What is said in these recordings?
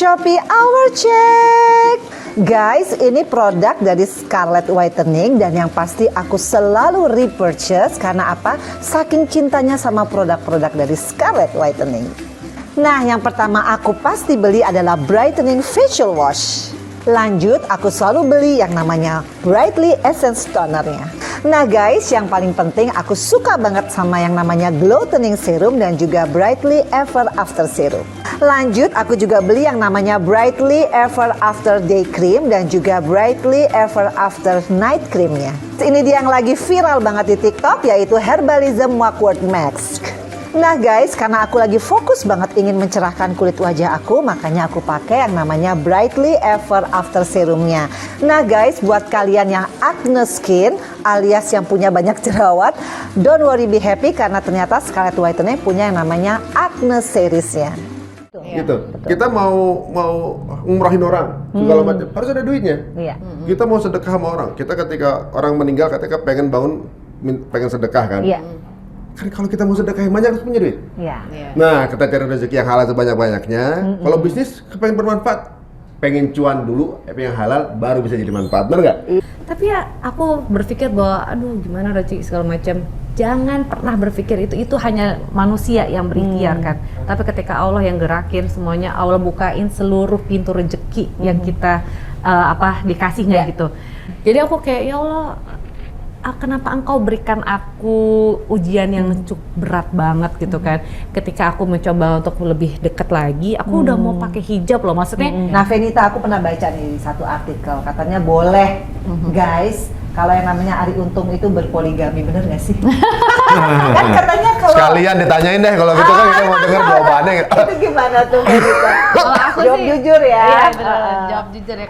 Shopee Hour Check. Guys, ini produk dari Scarlett Whitening dan yang pasti aku selalu repurchase karena apa? Saking cintanya sama produk-produk dari Scarlett Whitening. Nah, yang pertama aku pasti beli adalah Brightening Facial Wash. Lanjut, aku selalu beli yang namanya Brightly Essence Toner-nya. Nah guys, yang paling penting aku suka banget sama yang namanya Glow Toning Serum dan juga Brightly Ever After Serum. Lanjut, aku juga beli yang namanya Brightly Ever After Day Cream dan juga Brightly Ever After Night Cream-nya. Ini dia yang lagi viral banget di TikTok, yaitu Herbalism Mugwort Mask. Nah guys, karena aku lagi fokus banget ingin mencerahkan kulit wajah aku, makanya aku pakai yang namanya Brightly Ever After Serumnya. Nah guys, buat kalian yang acne skin alias yang punya banyak jerawat, don't worry, be happy karena ternyata Scarlett Whitening punya yang namanya acne seriesnya. Gitu. Kita mau ngumrahin orang segala macam, harus ada duitnya. Iya. Kita mau sedekah sama orang. Kita ketika orang meninggal, ketika pengen bangun, pengen sedekah kan. Iya. Kan kalau kita mau sedekah yang banyak harus punya duit. Iya. Nah, kita cari rezeki yang halal sebanyak-banyaknya. Kalau bisnis pengen bermanfaat, pengen cuan dulu, yang halal baru bisa jadi manfaat, benar nggak? Tapi ya aku berpikir bahwa aduh gimana rezeki segala macam. Jangan pernah berpikir itu hanya manusia yang berikhtiar kan. Tapi ketika Allah yang gerakin semuanya, Allah bukain seluruh pintu rezeki yang kita dikasihnya gitu. Jadi aku kayak ya Allah, kenapa engkau berikan aku ujian yang cukup berat banget gitu kan. Ketika aku mencoba untuk lebih dekat lagi, aku udah mau pakai hijab loh, maksudnya. Nah Venita, aku pernah baca nih satu artikel, katanya boleh guys kalau yang namanya Ari Untung itu berpoligami, bener gak sih? Kan katanya kalau Sekalian ditanyain deh kalau gitu kan kita mau denger jawabannya. itu gimana tuh Venita? Kalau aku Jawab sih, jujur ya. Iya bener, jawab jujur ya.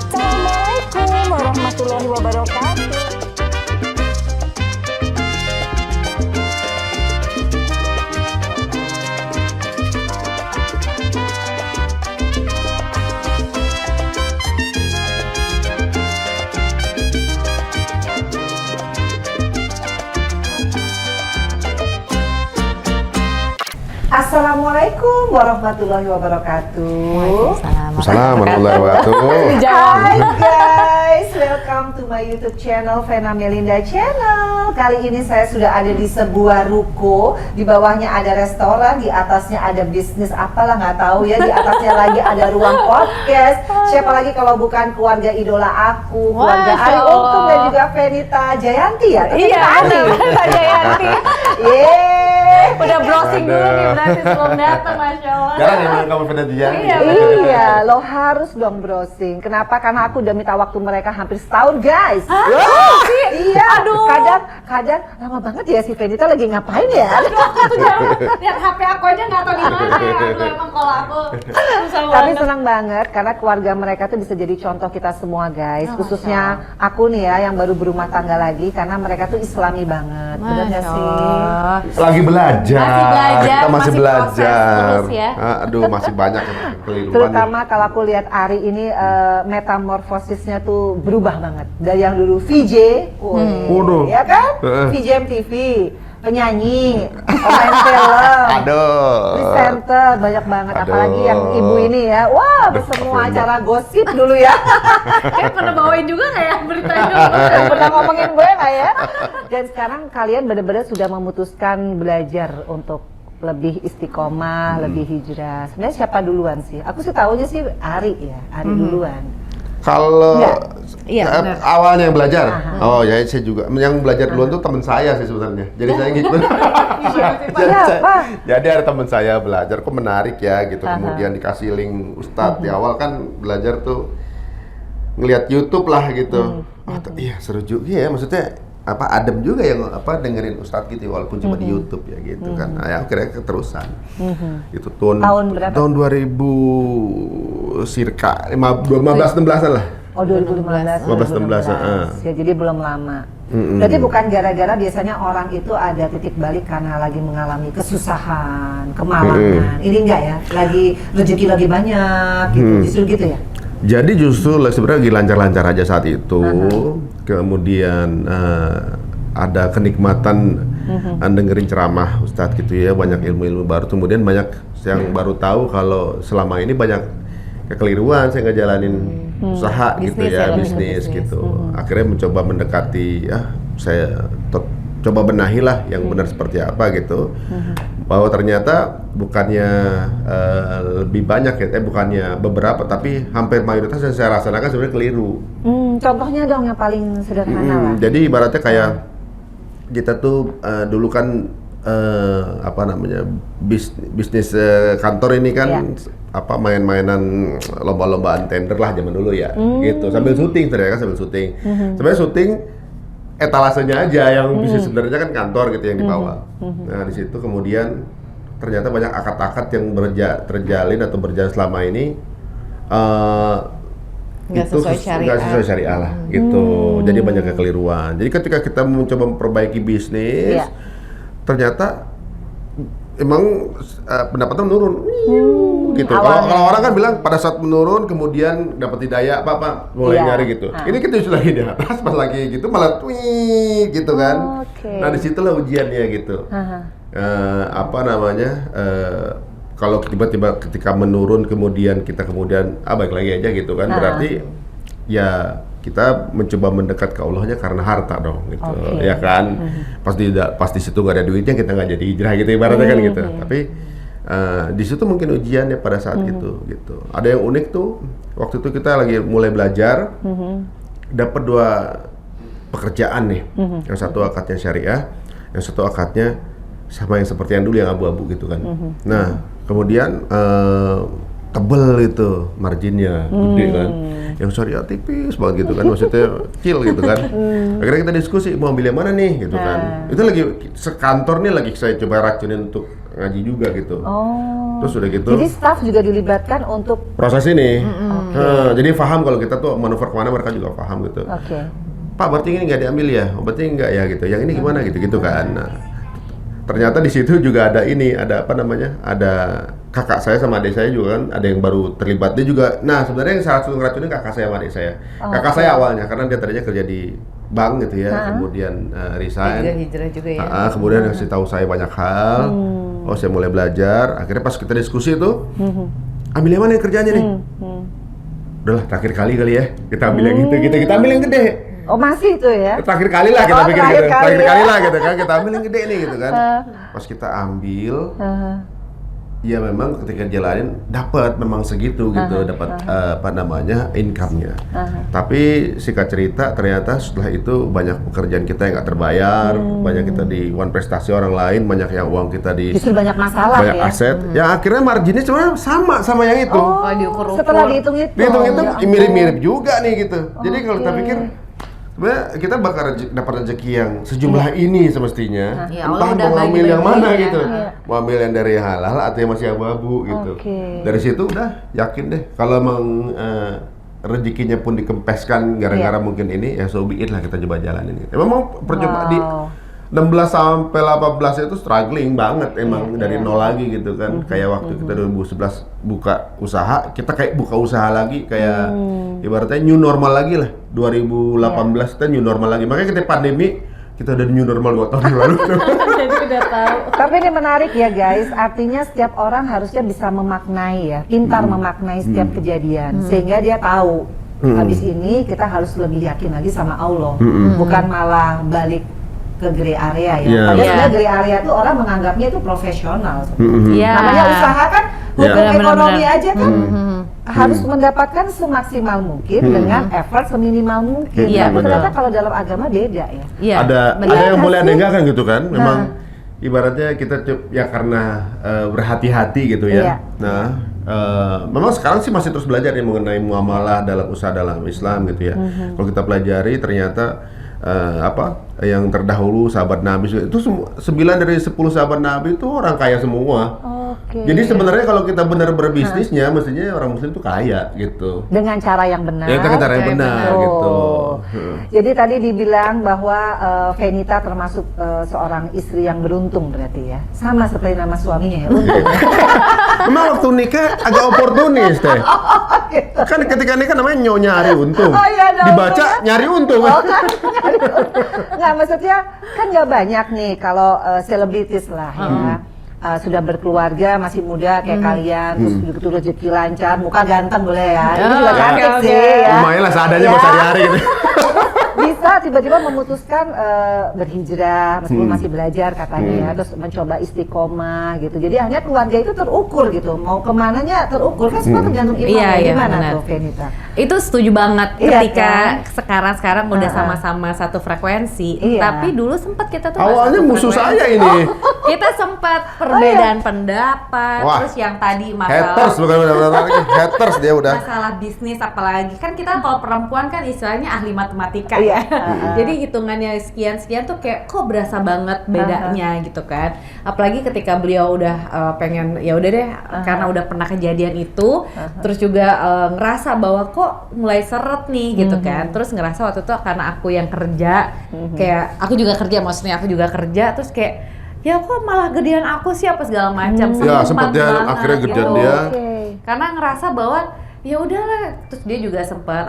Assalamualaikum warahmatullahi wabarakatuh. Assalamualaikum warahmatullahi wabarakatuh. Assalamualaikum warahmatullahi wabarakatuh. Hai guys, welcome to my YouTube channel Vena Melinda Channel. Kali ini saya sudah ada di sebuah ruko. Di bawahnya ada restoran, di atasnya ada bisnis apalah nggak tahu ya. Di atasnya lagi ada ruang podcast. Siapa lagi kalau bukan keluarga idola aku, keluarga Ari Untung dan juga Venita Jayanti ya. Iya, Venita Jayanti. Yeay. Udah browsing dulu nih berarti sebelum datang, Masya Allah. Jarang ya kamu Vena Jayanti. Iya, lo harus dong browsing. Kenapa? Karena aku udah minta waktu mereka hampir setahun, guys. Iya. Aduh. Kadang lama banget ya si Venita lagi ngapain ya? Aduh, aku tuh jarang lihat HP aku aja nggak tahu di mana ya. Aduh, emang kalau aku susah Tapi banget. senang banget karena keluarga mereka tuh bisa jadi contoh kita semua, guys. Khususnya aku nih ya yang baru berumah tangga lagi karena mereka tuh Islami banget. Bener gak sih? Lagi belajar. Masih belajar, Kita masih masih belajar. proses terus ya. Aduh, masih banyak kekeliruan. Terutama kalau aku lihat Ari ini metamorfosisnya tuh berubah banget. Dari yang dulu VJ, Waduh. ya kan? VJ MTV, penyanyi, pemain film, presenter, banyak banget. Aduh. Apalagi yang ibu ini ya, wah semua acara gosip dulu ya. Kayak pernah bawain juga nggak ya berita itu? Pernah ngomongin gue nggak ya? Dan sekarang kalian benar-benar sudah memutuskan belajar untuk lebih istiqomah, lebih hijrah. Sebenarnya siapa duluan sih? Aku sih taunya sih Ari ya, Ari duluan. Kalau Iya, benar. awalnya yang belajar, oh ya saya juga. Yang belajar duluan tuh teman saya sih sebenarnya. Jadi saya ngikut. Jadi ada teman saya belajar, kok menarik ya gitu. Kemudian dikasih link Ustadz. Di awal kan belajar tuh ngelihat YouTube lah gitu. Iya seru juga ya, maksudnya adem juga yang dengerin Ustadz gitu walaupun cuma di YouTube ya gitu kan. Nah, ya akhirnya keterusan. Itu Tahun berapa? Tahun 2000 circa 15-16an lah. Oh 2015. 15-16, Ya jadi belum lama. Berarti bukan gara-gara biasanya orang itu ada titik balik karena lagi mengalami kesusahan, kemalangan. Ini enggak ya? Lagi rezeki lagi banyak gitu. Justru gitu ya? Jadi justru sebenarnya lagi lancar-lancar aja saat itu. Kemudian ada kenikmatan dengerin ceramah Ustadz gitu ya, banyak ilmu-ilmu baru. Kemudian banyak yang baru tahu kalau selama ini banyak kekeliruan saya ngejalanin usaha gitu Bisnis ya, ya, bisnis gitu. Akhirnya mencoba mendekati, saya coba benahilah yang benar seperti apa gitu. Bahwa ternyata bukannya lebih banyak ya, bukannya beberapa, tapi hampir mayoritas yang saya rasakan sebenarnya keliru. Contohnya dong yang paling sederhana lah. Jadi ibaratnya kayak kita tuh dulu kan bisnis kantor ini kan main-mainan lomba-lombaan tender lah zaman dulu ya, gitu sambil syuting ternyata sambil syuting. Sebenarnya syuting etalasenya aja yang bisnis sebenarnya kan kantor gitu yang dibawa. Nah di situ kemudian ternyata banyak akad-akad yang terjalin atau berjalan selama ini nggak sesuai syariah lah gitu. Jadi banyak kekeliruan. Jadi ketika kita mencoba memperbaiki bisnis, ternyata emang pendapatan menurun gitu. Kalau orang kan bilang pada saat menurun kemudian dapat hidayah apa mulai nyari gitu. Ini kita justru lagi di atas pas lagi gitu malah gitu kan. Nah disitulah ujiannya gitu. Kalau tiba-tiba ketika menurun kemudian kita baik lagi aja gitu kan, berarti ya kita mencoba mendekat ke Allahnya karena harta dong gitu, ya kan. Pasti situ nggak ada duitnya kita nggak jadi hijrah gitu ibaratnya kan gitu. Tapi di situ mungkin ujiannya pada saat itu gitu. Ada yang unik tuh waktu itu kita lagi mulai belajar, dapat 2 pekerjaan nih. Yang satu akadnya syariah, yang satu akadnya sama yang seperti yang dulu yang abu-abu gitu kan. Nah kemudian tebel itu marginnya, gede kan. Yang syariah tipis banget gitu kan, maksudnya kecil gitu kan. Akhirnya kita diskusi mau ambil yang mana nih gitu kan. Itu lagi sekantor nih lagi saya coba racunin untuk ngaji juga gitu. Terus udah gitu. Jadi staff juga dilibatkan untuk proses ini. Jadi paham kalau kita tuh manuver kemana mereka juga paham gitu. Pak berarti ini nggak diambil ya, berarti nggak ya gitu. Yang ini gimana gitu kan. Nah, ternyata di situ juga ada ada kakak saya sama adik saya juga kan, ada yang baru terlibat dia juga. Nah sebenarnya yang salah satu ngeracunin kakak saya sama adik saya. Kakak saya awalnya karena dia tadinya kerja di bank gitu ya, kemudian resign. Hijrah juga ya. Kemudian ngasih tahu saya banyak hal. Saya mulai belajar. Akhirnya pas kita diskusi tuh, ambil yang mana kerjanya nih? Udahlah terakhir kali ya kita ambil yang gitu, kita ambil yang gede. masih itu ya? Terakhir kali lah kita pikir gitu. Terakhir kali lah gitu kan, kita ambil yang gede nih gitu kan. Pas kita ambil, ya memang ketika jalanin dapat memang segitu gitu, dapat income-nya. Tapi singkat cerita ternyata setelah itu banyak pekerjaan kita yang nggak terbayar, banyak kita di prestasi orang lain, banyak yang uang kita di justru banyak masalah banyak ya? aset. Ya akhirnya marginnya sebenarnya sama yang itu. Setelah dihitung-hitung. Dihitung-hitung mirip-mirip juga nih gitu. Jadi kalau kita pikir sebenarnya kita bakal dapat rezeki yang sejumlah ini semestinya. Entah mau ambil yang mana gitu. Mau ambil yang dari halal atau yang masih abu-abu gitu. Dari situ udah yakin deh kalau emang rezekinya pun dikempeskan gara-gara mungkin ini, ya so be it lah, kita coba jalanin gitu. Memang percobaan di 16 sampai 18 itu struggling banget emang dari nol lagi gitu kan. Kayak waktu kita 2011 buka usaha, kita kayak buka usaha lagi kayak ibaratnya new normal lagi lah. 2018 kita new normal lagi. Makanya kita pandemi, kita udah new normal 2 tahun yang lalu. Jadi udah tahu. Tapi ini menarik ya guys, artinya setiap orang harusnya bisa memaknai ya, pintar memaknai setiap kejadian, sehingga dia tahu habis ini kita harus lebih yakin lagi sama Allah, bukan malah balik ke grey area ya. Padahal sebenarnya grey area itu orang menganggapnya itu profesional. Namanya usaha kan, hukum ekonomi aja kan harus mendapatkan semaksimal mungkin dengan effort seminimal mungkin. Tapi ternyata kalau dalam agama beda ya. Ada yang boleh ada enggak kan gitu kan. Memang ibaratnya kita ya karena berhati-hati gitu ya. Nah, memang sekarang sih masih terus belajar ya mengenai muamalah dalam usaha dalam Islam gitu ya. Kalau kita pelajari ternyata yang terdahulu sahabat Nabi itu 9 dari 10 sahabat Nabi itu orang kaya semua. Jadi sebenarnya kalau kita benar berbisnisnya, mestinya orang Muslim itu kaya gitu. Dengan cara yang benar. Ya, dengan cara yang benar gitu. Jadi tadi dibilang bahwa Fenita termasuk seorang istri yang beruntung berarti ya. Sama seperti nama suaminya ya, untung. Memang waktu nikah agak oportunis teh. Kan ketika nikah namanya nyari untung. Dibaca nyari untung. Nggak, maksudnya kan nggak banyak nih kalau selebritis lah ya. sudah berkeluarga, masih muda kayak kalian, terus begitu rezeki lancar, muka ganteng boleh ya, ini juga cantik oke. sih ya. Lumayan lah seadanya Ya. buat sehari-hari gitu. Bisa tiba-tiba memutuskan berhijrah meskipun masih belajar katanya ya, terus mencoba istiqomah gitu. Jadi akhirnya keluarga itu terukur gitu, mau kemananya terukur kan semua tergantung imam. Iya, Ya. iya, Gimana benar. tuh Fenita? Itu setuju banget Iya, ketika kan? sekarang udah Ha-ha. sama-sama satu frekuensi. Iya. Tapi dulu sempat kita tuh nggak Awalnya satu musuh frekuensi. saya ini. Kita sempat perbedaan pendapat, Wah. terus yang tadi Haters masalah bukan benar-benar lagi. Haters dia udah. masalah bisnis apalagi kan kita kalau perempuan kan istilahnya ahli matematika Iya. ya. Jadi hitungannya sekian tuh kayak kok berasa banget bedanya gitu kan. Apalagi ketika beliau udah pengen ya udah deh karena udah pernah kejadian itu, terus juga ngerasa bahwa kok mulai seret nih gitu kan. Terus ngerasa waktu itu karena aku yang kerja, kayak aku juga kerja terus kayak ya kok malah gedean aku sih apa segala macam. Ya, sempat dia banget akhirnya gedean gitu. dia. Oke. Karena ngerasa bahwa ya udahlah, terus dia juga sempat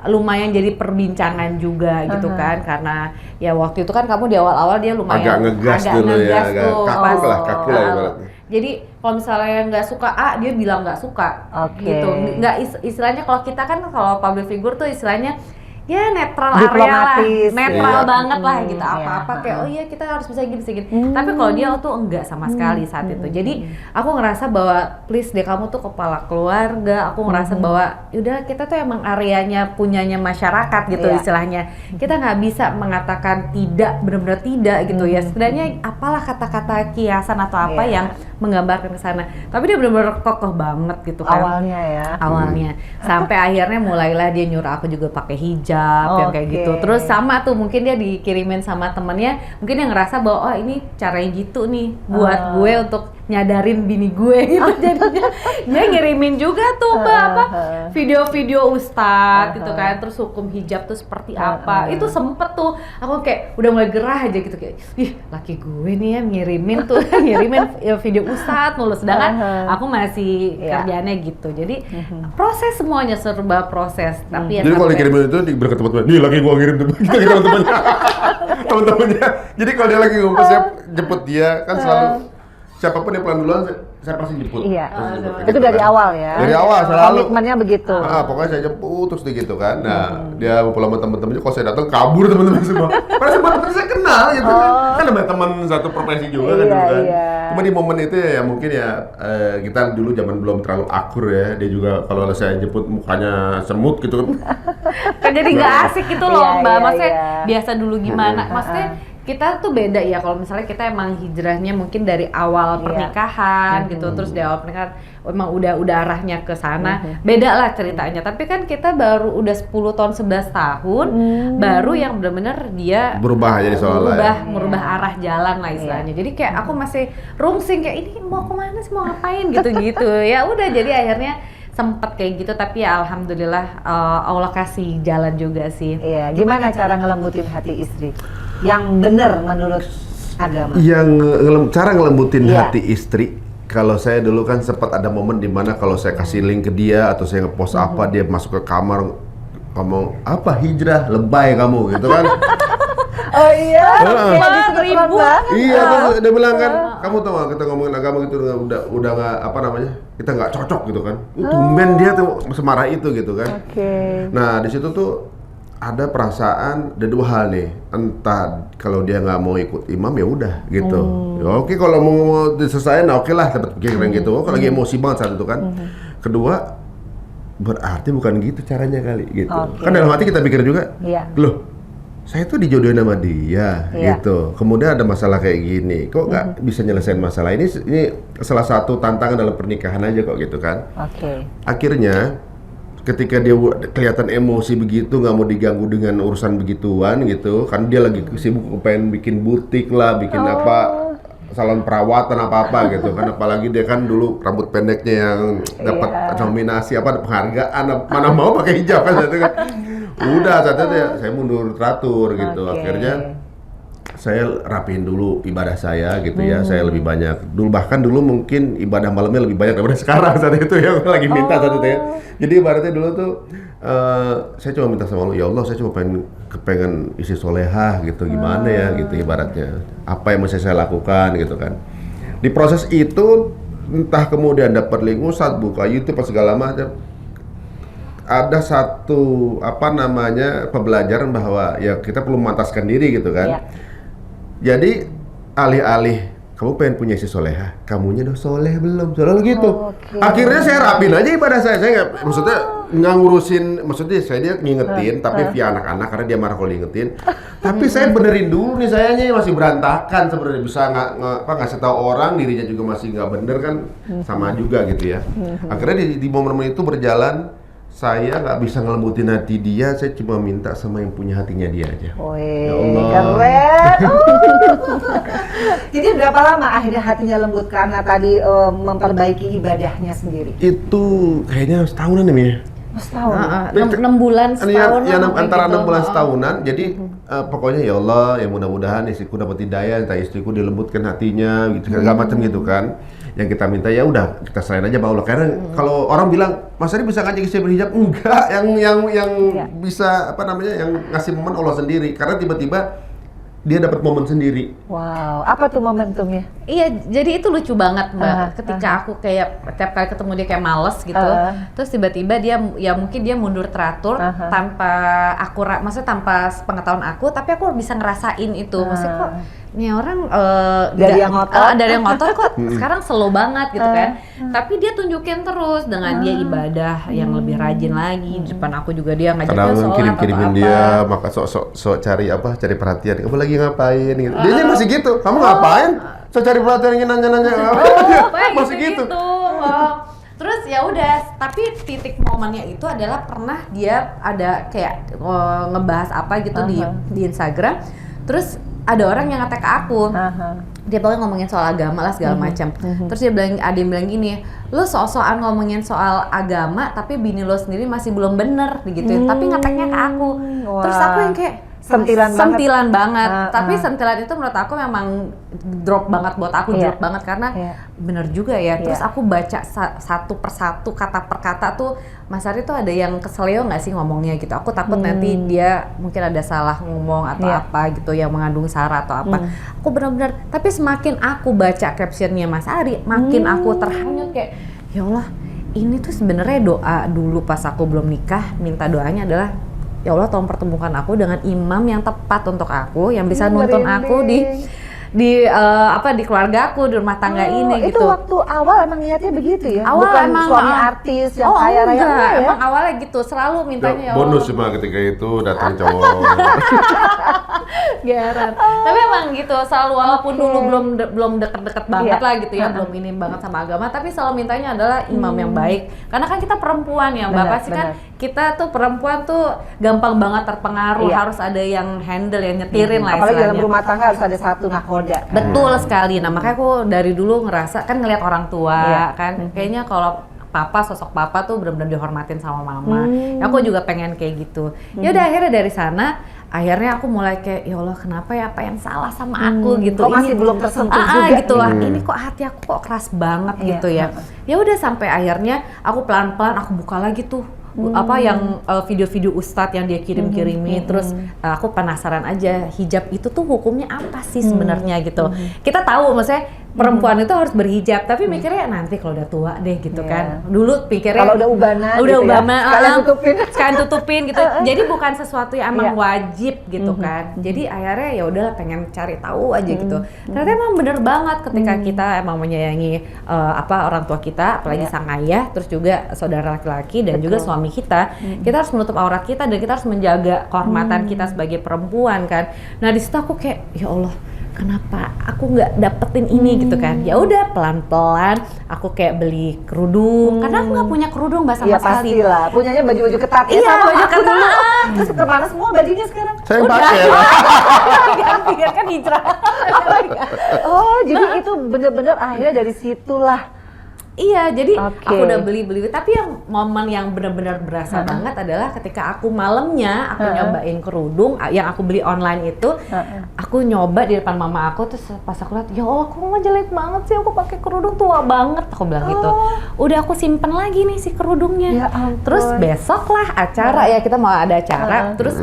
lumayan jadi perbincangan juga gitu kan, karena ya waktu itu kan kamu di awal-awal dia lumayan Agak ngegas dulu ya, agak tuh, kaku pas- lah ibaratnya. jadi kalau misalnya nggak suka A, dia bilang nggak suka. Oke. Gitu. Nggak istilahnya kalau kita kan kalau public figure tuh istilahnya ya netral area lah, Diplomatis, netral ya. banget lah gitu, Iya. apa-apa kayak oh iya kita harus bisa gini sedikit. Tapi kalau dia tuh enggak sama sekali saat itu. Jadi aku ngerasa bahwa please deh kamu tuh kepala keluarga. Aku ngerasa bahwa udah kita tuh emang areanya punyanya masyarakat gitu Iya. istilahnya. Kita nggak bisa mengatakan tidak, benar-benar tidak gitu ya. Setidaknya apalah kata-kata kiasan atau apa Iya. yang menggambarkan ke sana. Tapi dia benar-benar kokoh banget gitu kan. Awalnya ya. Awalnya sampai akhirnya mulailah dia nyuruh aku juga pakai hijab yang kayak Oke. gitu. Terus sama tuh mungkin dia dikirimin sama temennya, mungkin yang ngerasa bahwa oh ini caranya gitu nih buat gue untuk nyadarin bini gue gitu. Jadinya dia ngirimin juga tuh Mbak apa video-video ustadz gitu kan, terus hukum hijab tuh seperti apa. Itu sempet tuh aku kayak udah mulai gerah aja gitu kayak ih laki gue nih ya ngirimin tuh ngirimin video ustadz mulu, sedangkan aku masih Iya. kerjaannya gitu. Jadi proses semuanya serba proses. Tapi ya Jadi kalau sampai- dikirimin itu diberi ke teman-teman, nih lagi gua ngirim tuh gitu teman-temannya. Teman-temannya. Jadi kalau dia lagi ngumpul saya jemput dia kan selalu siapapun yang pulang duluan saya pasti jemput. Iya. Pasti jemput, kayak Itu gitu dari kan. awal ya. Dari awal selalu. Komitmennya begitu. Pokoknya saya jemput terus gitu kan. Nah, dia pulang sama teman-temannya, kalau saya datang kabur teman-teman semua. Padahal teman-teman saya kenal gitu kan. Kan ada teman satu profesi juga kan Iya, dulu kan. iya. Cuma di momen itu ya mungkin ya kita dulu zaman belum terlalu akur ya. Dia juga kalau saya jemput mukanya semut gitu kan. kan jadi nggak asik gitu loh Iya, Mbak. iya, Maksudnya iya. biasa dulu gimana? Maksudnya kita tuh beda ya kalau misalnya kita emang hijrahnya mungkin dari awal Iya. pernikahan gitu, terus di awal pernikahan emang udah arahnya ke sana, beda lah ceritanya. Tapi kan kita baru udah 10 tahun 11 tahun baru yang benar-benar dia Berubah jadi soalnya. merubah arah jalan lah istilahnya. Jadi kayak aku masih rungsing kayak ini mau kemana sih, mau ngapain gitu-gitu. Ya udah jadi akhirnya sempet kayak gitu, tapi ya alhamdulillah Allah kasih jalan juga sih. Iya, gimana cara ngelembutin hati istri? Yang benar menurut agama. Cara ngelembutin Iya. hati istri, kalau saya dulu kan sempat ada momen dimana kalau saya kasih link ke dia atau saya ngepost apa, dia masuk ke kamar ngomong apa hijrah lebay kamu gitu kan. Oh iya, Heeh. kayak disebut Ribu. Bang. Iya, terus dia bilang kan, kamu tau gak kita ngomongin agama gitu udah nggak apa namanya, kita nggak cocok gitu kan. Tumben dia tuh semarah itu gitu kan. Oke. Nah di situ tuh ada perasaan, ada dua hal nih, entah kalau dia nggak mau ikut imam ya udah gitu. Ya, oke kalau mau diselesain, nah oke lah, dapat pikiran gitu. Kalau lagi emosi banget saat itu kan. Kedua, berarti bukan gitu caranya kali gitu. Oke. Kan dalam hati kita pikir juga, Iya. loh saya tuh dijodohin sama dia Iya. gitu. Kemudian ada masalah kayak gini, kok nggak bisa nyelesain masalah ini salah satu tantangan dalam pernikahan aja kok gitu kan. Oke. Akhirnya ketika dia kelihatan emosi begitu, nggak mau diganggu dengan urusan begituan gitu, kan dia lagi sibuk pengen bikin butik lah, bikin apa salon perawatan apa gitu kan, apalagi dia kan dulu rambut pendeknya yang dapat nominasi apa penghargaan, mana mau pakai hijab kan gitu kan. Udah saat itu ya saya mundur teratur gitu. Oke. Akhirnya saya rapiin dulu ibadah saya gitu ya, saya lebih banyak dulu, bahkan dulu mungkin ibadah malamnya lebih banyak daripada sekarang saat itu ya, lagi minta saat itu ya. Jadi ibaratnya dulu tuh saya cuma minta sama Allah, ya Allah saya cuma kepengen isi solehah gitu, gimana ya gitu ibaratnya, apa yang mesti saya lakukan gitu kan. Di proses itu entah kemudian dapat link Ustadz, buka YouTube segala macam, ada satu pembelajaran bahwa ya kita perlu memantaskan diri gitu kan. Iya. Jadi alih-alih kamu pengen punya istri soleha, kamunya udah soleh belum? Selalu gitu. Oke. Akhirnya saya rapin aja ibadah saya nggak, maksudnya nggak ngurusin, maksudnya saya dia ngingetin, tapi via anak-anak karena dia marah kalau diingetin. Tapi saya benerin dulu nih, sayanya masih berantakan sebenarnya, bisa ngasih tahu orang, dirinya juga masih nggak bener kan, sama juga gitu ya. Akhirnya di momen-momen itu berjalan, saya nggak bisa ngelembutin hati dia, saya cuma minta sama yang punya hatinya dia aja. Wih, Ya Allah. keren. Jadi berapa lama akhirnya hatinya lembut karena tadi memperbaiki ibadahnya sendiri? Itu kayaknya setahunan nih ya. Setahun. 6 bulan setahun Ya, lah, kayak antara gitu. 6 bulan setahunan. Jadi pokoknya ya Allah, ya mudah-mudahan istriku dapat hidayah, entah istriku dilembutkan hatinya, gitu segala macam gitu kan. Yang kita minta ya udah kita serahin aja sama Allah. Karena kalau orang bilang, Mas Ari bisa ngajak istri berhijab? Enggak, yang bisa yang ngasih momen Allah sendiri. Karena tiba-tiba dia dapat momen sendiri. Wow, apa tuh momentumnya? Iya, jadi itu lucu banget Mbak. Ketika aku kayak tiap kali ketemu dia kayak males gitu, terus tiba-tiba dia ya mungkin dia mundur teratur tanpa maksudnya tanpa pengetahuan aku, tapi aku bisa ngerasain itu. Maksudnya kok nih orang Dari yang ngotot. dari yang ngotot kok sekarang slow banget gitu kan. Tapi dia tunjukin terus dengan dia ibadah yang lebih rajin lagi. Di depan aku juga dia ngajaknya Kadang sholat kirim-kirimin atau dia, apa. maka sok cari perhatian. Kamu lagi ngapain gitu. Dia masih gitu. Kamu ngapain? Sok cari perhatian, ingin nanya-nanya. Kayak Masih gitu. Oh. Terus ya udah, tapi titik momennya itu adalah pernah dia ada kayak ngebahas apa gitu di Instagram. Terus ada orang yang nge-tag ke aku. Dia pokoknya ngomongin soal agama lah segala macam. Terus dia bilang, ada yang bilang gini, lo sok-sokan ngomongin soal agama tapi bini lo sendiri masih belum bener gitu. Tapi nge-tagnya ke aku. Terus aku yang kayak sentilan banget. Tapi sentilan itu menurut aku memang drop banget buat aku, drop banget karena bener juga ya. Terus aku baca satu persatu, kata per kata tuh, Mas Ari tuh ada yang keselio nggak sih ngomongnya gitu. Aku takut nanti dia mungkin ada salah ngomong atau apa gitu yang mengandung sara atau apa. Aku benar-benar, tapi semakin aku baca captionnya Mas Ari, makin aku terhanyut kayak, ya Allah, ini tuh sebenarnya doa dulu pas aku belum nikah, minta doanya adalah, ya Allah tolong pertemukan aku dengan imam yang tepat untuk aku, yang bisa nuntun aku di keluarga aku, di rumah tangga ini itu gitu. waktu awal emang niatnya begitu ya? Awal bukan emang suami artis yang kaya raya enggak, enggak ya? emang awalnya gitu, selalu mintanya ya Allah. Bonus cuma ketika itu datang cowok. Geran. Tapi emang gitu, selalu walaupun dulu belum deket-deket banget lah gitu ya, belum ini banget sama agama, tapi selalu mintanya adalah imam yang baik. Karena kan kita perempuan ya, Mbak, pasti kan kita tuh perempuan tuh gampang banget terpengaruh, harus ada yang handle, yang nyetirin lah Apalagi dalam istilahnya. rumah tangga harus ada satu nakoda. Betul sekali. Nah, makanya aku dari dulu ngerasa kan ngelihat orang tua kan, kayaknya kalau sosok papa tuh benar-benar dihormatin sama mama. Aku juga pengen kayak gitu. Ya udah akhirnya dari sana, akhirnya aku mulai kayak, ya Allah kenapa ya, apa yang salah sama aku gitu. Kok masih belum tersentuh juga gitu lah. Ini kok hati aku kok keras banget gitu ya. Ya udah sampai akhirnya aku pelan-pelan aku buka lagi tuh video-video ustadz yang dia kirim-kirimin. Terus aku penasaran aja, hijab itu tuh hukumnya apa sih sebenarnya gitu. Kita tahu maksudnya perempuan itu harus berhijab, tapi mikirnya nanti kalau udah tua deh gitu kan. Dulu pikirnya Kalau udah ubanan sekalian tutupin gitu. Jadi bukan sesuatu yang emang wajib gitu kan. Jadi akhirnya ya udahlah pengen cari tahu aja gitu. Ternyata emang bener banget ketika kita emang menyayangi orang tua kita, apalagi sang ayah, terus juga saudara laki-laki dan juga suami kita harus menutup aurat kita dan kita harus menjaga kehormatan kita sebagai perempuan kan. Nah di situ aku kayak, ya Allah, kenapa aku nggak dapetin ini gitu kan? Ya udah pelan-pelan aku kayak beli kerudung, karena aku nggak punya kerudung Mbak sama sekali. Iya pastilah, punyanya baju-baju ketat. Iya, baju ketat. Terus kemana semua bajunya sekarang? Saya pakai. Ganti kan hijrah. Oh, jadi itu bener-bener akhirnya dari situlah Iya, jadi Oke. aku udah beli. Tapi yang momen yang benar-benar berasa banget adalah ketika aku malamnya aku nyobain kerudung yang aku beli online itu, aku nyoba di depan mama aku, terus pas aku lihat, ya Allah, kok mama jelek banget sih, aku pakai kerudung tua banget, aku bilang gitu. Udah aku simpen lagi nih si kerudungnya. Ya ampun. Terus besok lah acara ya, kita mau ada acara, terus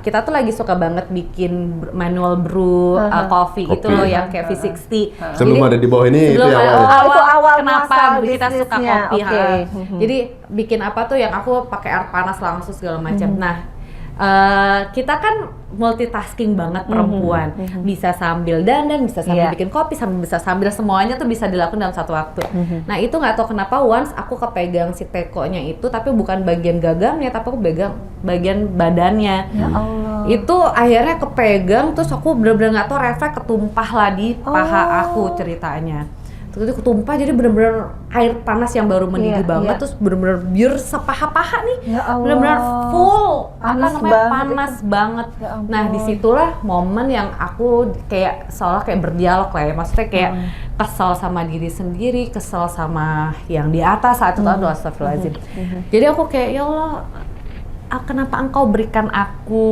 kita tuh lagi suka banget bikin manual brew coffee itu Kopi. loh yang kayak V60. Sebelum ada di bawah ini itu Sebelum ya ada- awalnya. itu awal kenapa muasal kita suka bisnisnya, kopi oke. Jadi bikin apa tuh yang aku pakai air panas langsung segala macam. Nah, kita kan multitasking banget perempuan, bisa sambil dandan, bisa sambil Iya. bikin kopi, bisa sambil semuanya tuh bisa dilakukan dalam satu waktu. Nah itu nggak tahu kenapa once aku kepegang si tekonya itu, tapi bukan bagian gagangnya, tapi aku pegang bagian badannya. Ya Allah. Itu akhirnya kepegang, terus aku bener-bener nggak tahu refleks ketumpah lah di paha aku ceritanya. Terus itu ketumpah, jadi bener-bener air panas yang baru mendidih Iya, banget, iya. terus bener-bener biar sepaha-paha nih, Ya Allah. bener-bener full, Panas apa namanya, banget panas itu. banget. Ya ampun. Nah disitulah momen yang aku kayak seolah kayak berdialog lah ya, maksudnya kayak kesel sama diri sendiri, kesel sama yang di atas saat itu, aduh astagfirullahaladzim. Jadi aku kayak, ya Allah, kenapa engkau berikan aku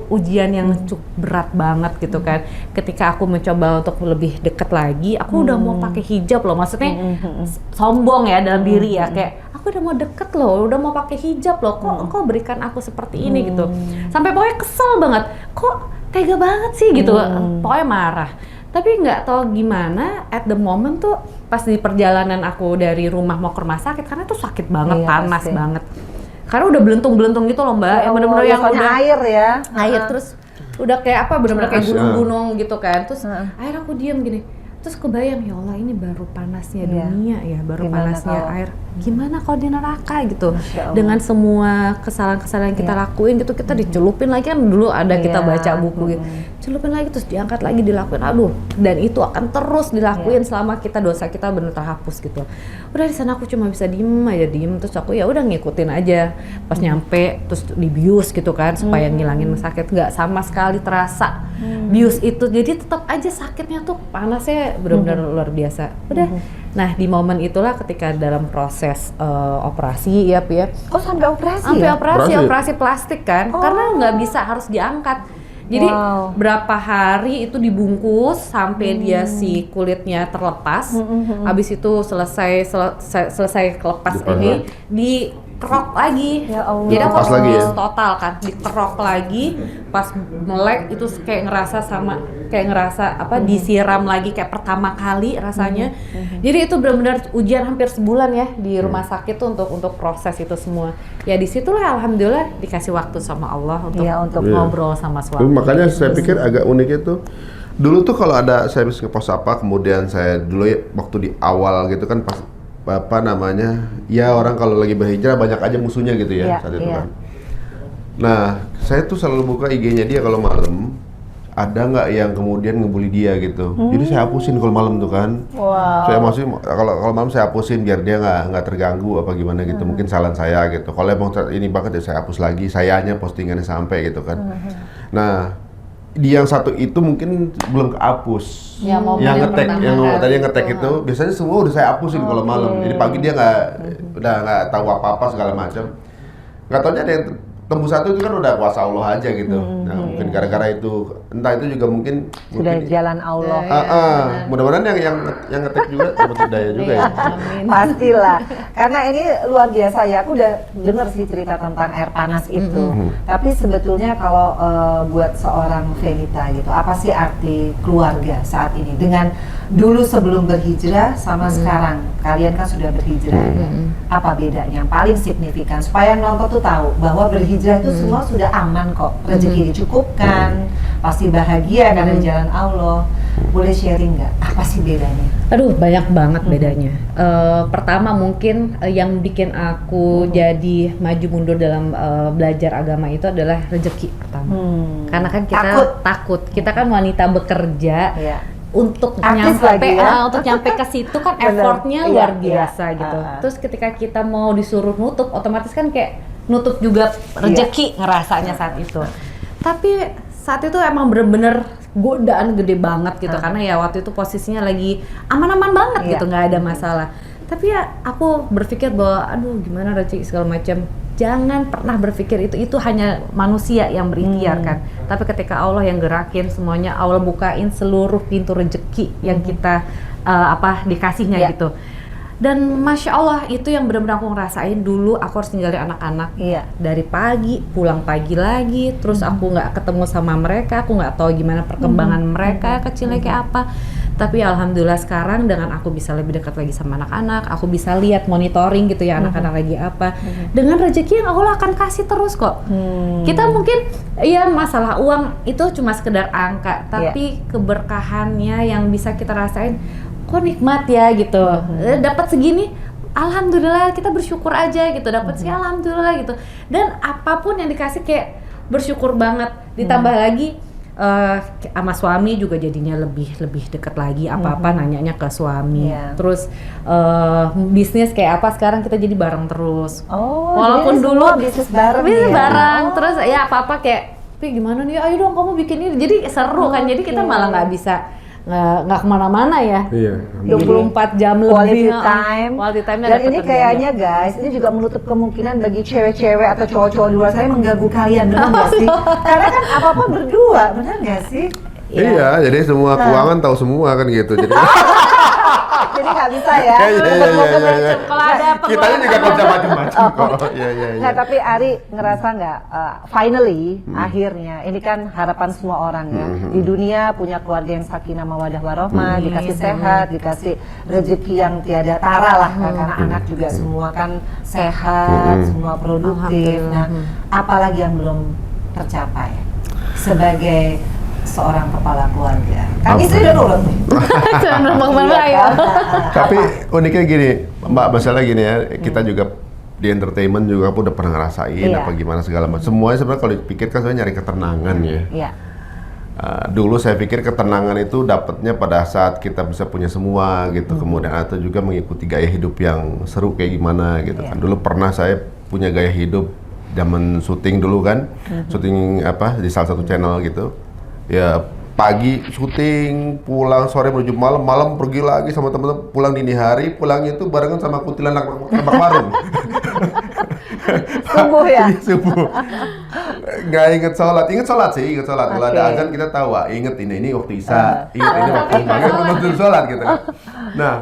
ujian yang cukup berat banget gitu kan. Ketika aku mencoba untuk lebih deket lagi, aku udah mau pakai hijab loh, maksudnya sombong ya dalam diri ya, kayak aku udah mau deket loh, udah mau pakai hijab loh, kok engkau berikan aku seperti ini gitu. Sampai pokoknya kesel banget, kok tega banget sih gitu, pokoknya marah. Tapi nggak tahu gimana, at the moment tuh pas di perjalanan aku dari rumah mau ke rumah sakit, karena tuh sakit banget, Iya, panas pasti. banget. Karena udah belentung-belentung gitu loh Mbak, yang bener-bener yang soalnya udah air ya. air, terus udah kayak apa, bener-bener kayak Terus, gunung-gunung gitu kan. Terus akhirnya aku diam gini, terus kebayang, ya Allah ini baru panasnya Iya. dunia ya, baru Gimana panasnya kalau- air. Gimana kalau di neraka gitu, Masya Allah. dengan semua kesalahan-kesalahan yang kita lakuin gitu, kita dicelupin lagi kan, dulu ada kita Iya. baca buku gitu, celupin lagi terus diangkat lagi, dilakuin, aduh, dan itu akan terus dilakuin selama kita dosa kita bener terhapus gitu. Udah di sana aku cuma bisa diem, terus aku ya udah ngikutin aja. Pas nyampe terus dibius gitu kan, supaya ngilangin sakit, nggak sama sekali terasa bius itu, jadi tetap aja sakitnya tuh, panasnya benar-benar luar biasa. Udah, nah di momen itulah ketika dalam proses operasi ya, Pi, ya. Oh sampai operasi Sampai ya? operasi plastik kan, karena nggak bisa, harus diangkat. Jadi Wow. berapa hari itu dibungkus sampai dia si kulitnya terlepas. Habis itu selesai kelepas Dipahat. ini dikerok lagi. Ya Allah. Jadi aku Lepas lagi ya? harus total kan, dikerok lagi. Pas melek itu kayak ngerasa apa, disiram lagi kayak pertama kali rasanya. Jadi itu benar-benar ujian hampir sebulan ya di rumah sakit tuh untuk proses itu semua. Ya disitulah alhamdulillah dikasih waktu sama Allah untuk, Iya, untuk Iya. ngobrol sama suami. Makanya saya pikir agak uniknya tuh, dulu tuh kalau ada saya habis ngepost apa, kemudian saya dulu ya waktu di awal gitu kan, pas apa namanya, ya orang kalau lagi berhijrah banyak aja musuhnya gitu ya Iya, saat itu iya. kan. Nah, saya tuh selalu buka IG-nya dia kalau malam, ada nggak yang kemudian ngebully dia gitu. Jadi saya hapusin kalau malam tuh kan. Wow. Saya maksudnya kalau malam saya hapusin biar dia nggak terganggu apa gimana gitu. Mungkin salah saya gitu. Kalau emang ini banget ya saya hapus lagi. Sayanya postingannya sampai gitu kan. Nah, di yang satu itu mungkin belum kehapus. Ya, momen yang yang ngetek, pertama yang kali tadi yang itu, ngetek itu biasanya semua udah saya hapusin kalau malam. Jadi pagi dia udah nggak tahu apa-apa segala macam. Nggak taunya ada yang tembus satu itu kan udah kuasa Allah aja gitu. Nah, mungkin gara-gara itu, entah itu juga mungkin Sudah jalan Allah. mudah-mudahan yang ngetek juga dapat hidayah juga ya. Amin. Pastilah, karena ini luar biasa ya. Aku udah dengar sih cerita tentang air panas itu. Tapi sebetulnya kalau buat seorang Fenita gitu, apa sih arti keluarga saat ini? Dengan dulu sebelum berhijrah sama sekarang, kalian kan sudah berhijrah ya. Apa bedanya? Yang paling signifikan supaya yang nonton tuh tahu bahwa berhijrah itu semua sudah aman kok, rezeki dicukupkan, pasti bahagia karena di jalan Allah. Boleh sharing nggak? Apa sih bedanya? Aduh, banyak banget bedanya. Pertama mungkin yang bikin aku jadi maju mundur dalam belajar agama itu adalah rezeki pertama. Karena kan kita takut. Kita kan wanita bekerja. Iya. Untuk Artis nyampe lagi ya. untuk nyampe ke situ kan Bener. effortnya Iya, luar iya. biasa gitu. Terus ketika kita mau disuruh nutup, otomatis kan kayak nutup juga rezeki ngerasanya saat itu. Tapi saat itu emang bener-bener godaan gede banget gitu, karena ya waktu itu posisinya lagi aman-aman banget Iya. gitu, nggak ada masalah. Tapi ya aku berpikir bahwa aduh gimana rezeki segala macam. Jangan pernah berpikir itu hanya manusia yang berikhtiar kan. Tapi ketika Allah yang gerakin semuanya, Allah bukain seluruh pintu rezeki yang kita dikasihnya gitu. Dan Masya Allah itu yang benar-benar aku ngerasain. Dulu aku harus tinggalin anak-anak dari pagi, pulang pagi lagi. Terus aku nggak ketemu sama mereka, aku nggak tahu gimana perkembangan mereka kecilnya kayak apa. Tapi alhamdulillah sekarang dengan aku bisa lebih dekat lagi sama anak-anak, aku bisa lihat monitoring gitu ya anak-anak lagi apa. Dengan rezeki yang Allah akan kasih terus kok. Kita mungkin ya masalah uang itu cuma sekedar angka, tapi keberkahannya yang bisa kita rasain kok nikmat ya gitu. Dapat segini alhamdulillah, kita bersyukur aja gitu. Dapat sih alhamdulillah gitu. Dan apapun yang dikasih kayak bersyukur banget. Ditambah lagi sama suami juga jadinya lebih dekat lagi, apa-apa nanyanya ke suami. Terus bisnis kayak apa sekarang kita jadi bareng terus. Walaupun dulu bisnis bareng. Terus ya apa-apa kayak, "Pi gimana nih? Ayo dong kamu bikin ini." Jadi seru kan. Jadi kita malah nggak bisa nggak kemana-mana ya. 24 jam lebih quality time dan ini kayaknya guys, ini juga menutup kemungkinan bagi cewek-cewek atau cowok-cowok di luar sana mengganggu kalian, benar nggak sih? Karena kan apa-apa berdua, benar nggak sih? Iya, jadi semua keuangan tahu semua kan gitu. Jadi jadi nggak bisa ya. Iya. Kalau ada Kita juga bisa macam-macam kok. Iya. Nah, tapi Ari ngerasa nggak, finally akhirnya ini kan harapan semua orang ya, di dunia punya keluarga yang sakinah mawaddah warohmah, dikasih sehat, dikasih rezeki yang tiada tara lah, karena anak juga semua kan sehat, semua produktif. Nah, apalagi yang belum tercapai sebagai seorang kepala keluarga? Kan istri udah nurut nih. Tapi uniknya gini, Mbak, masalah gini ya, kita juga di entertainment juga aku udah pernah ngerasain apa gimana segala macam. Semuanya sebenarnya kalau dipikir kan sebenarnya nyari ketenangan ya. Dulu saya pikir ketenangan itu dapatnya pada saat kita bisa punya semua gitu, kemudian atau juga mengikuti gaya hidup yang seru kayak gimana gitu kan. Dulu pernah saya punya gaya hidup zaman syuting dulu kan, syuting di salah satu channel gitu. Ya pagi syuting, pulang sore menuju malam, malam pergi lagi sama teman-teman, pulang dini hari, pulangnya itu barengan sama kuntilanak tebak warung. Subuh ya? Subuh. Nggak inget sholat sih. Kalau ada azan kita tahu, inget ini waktu isya, inget ini waktu bangun sholat gitu. Nah,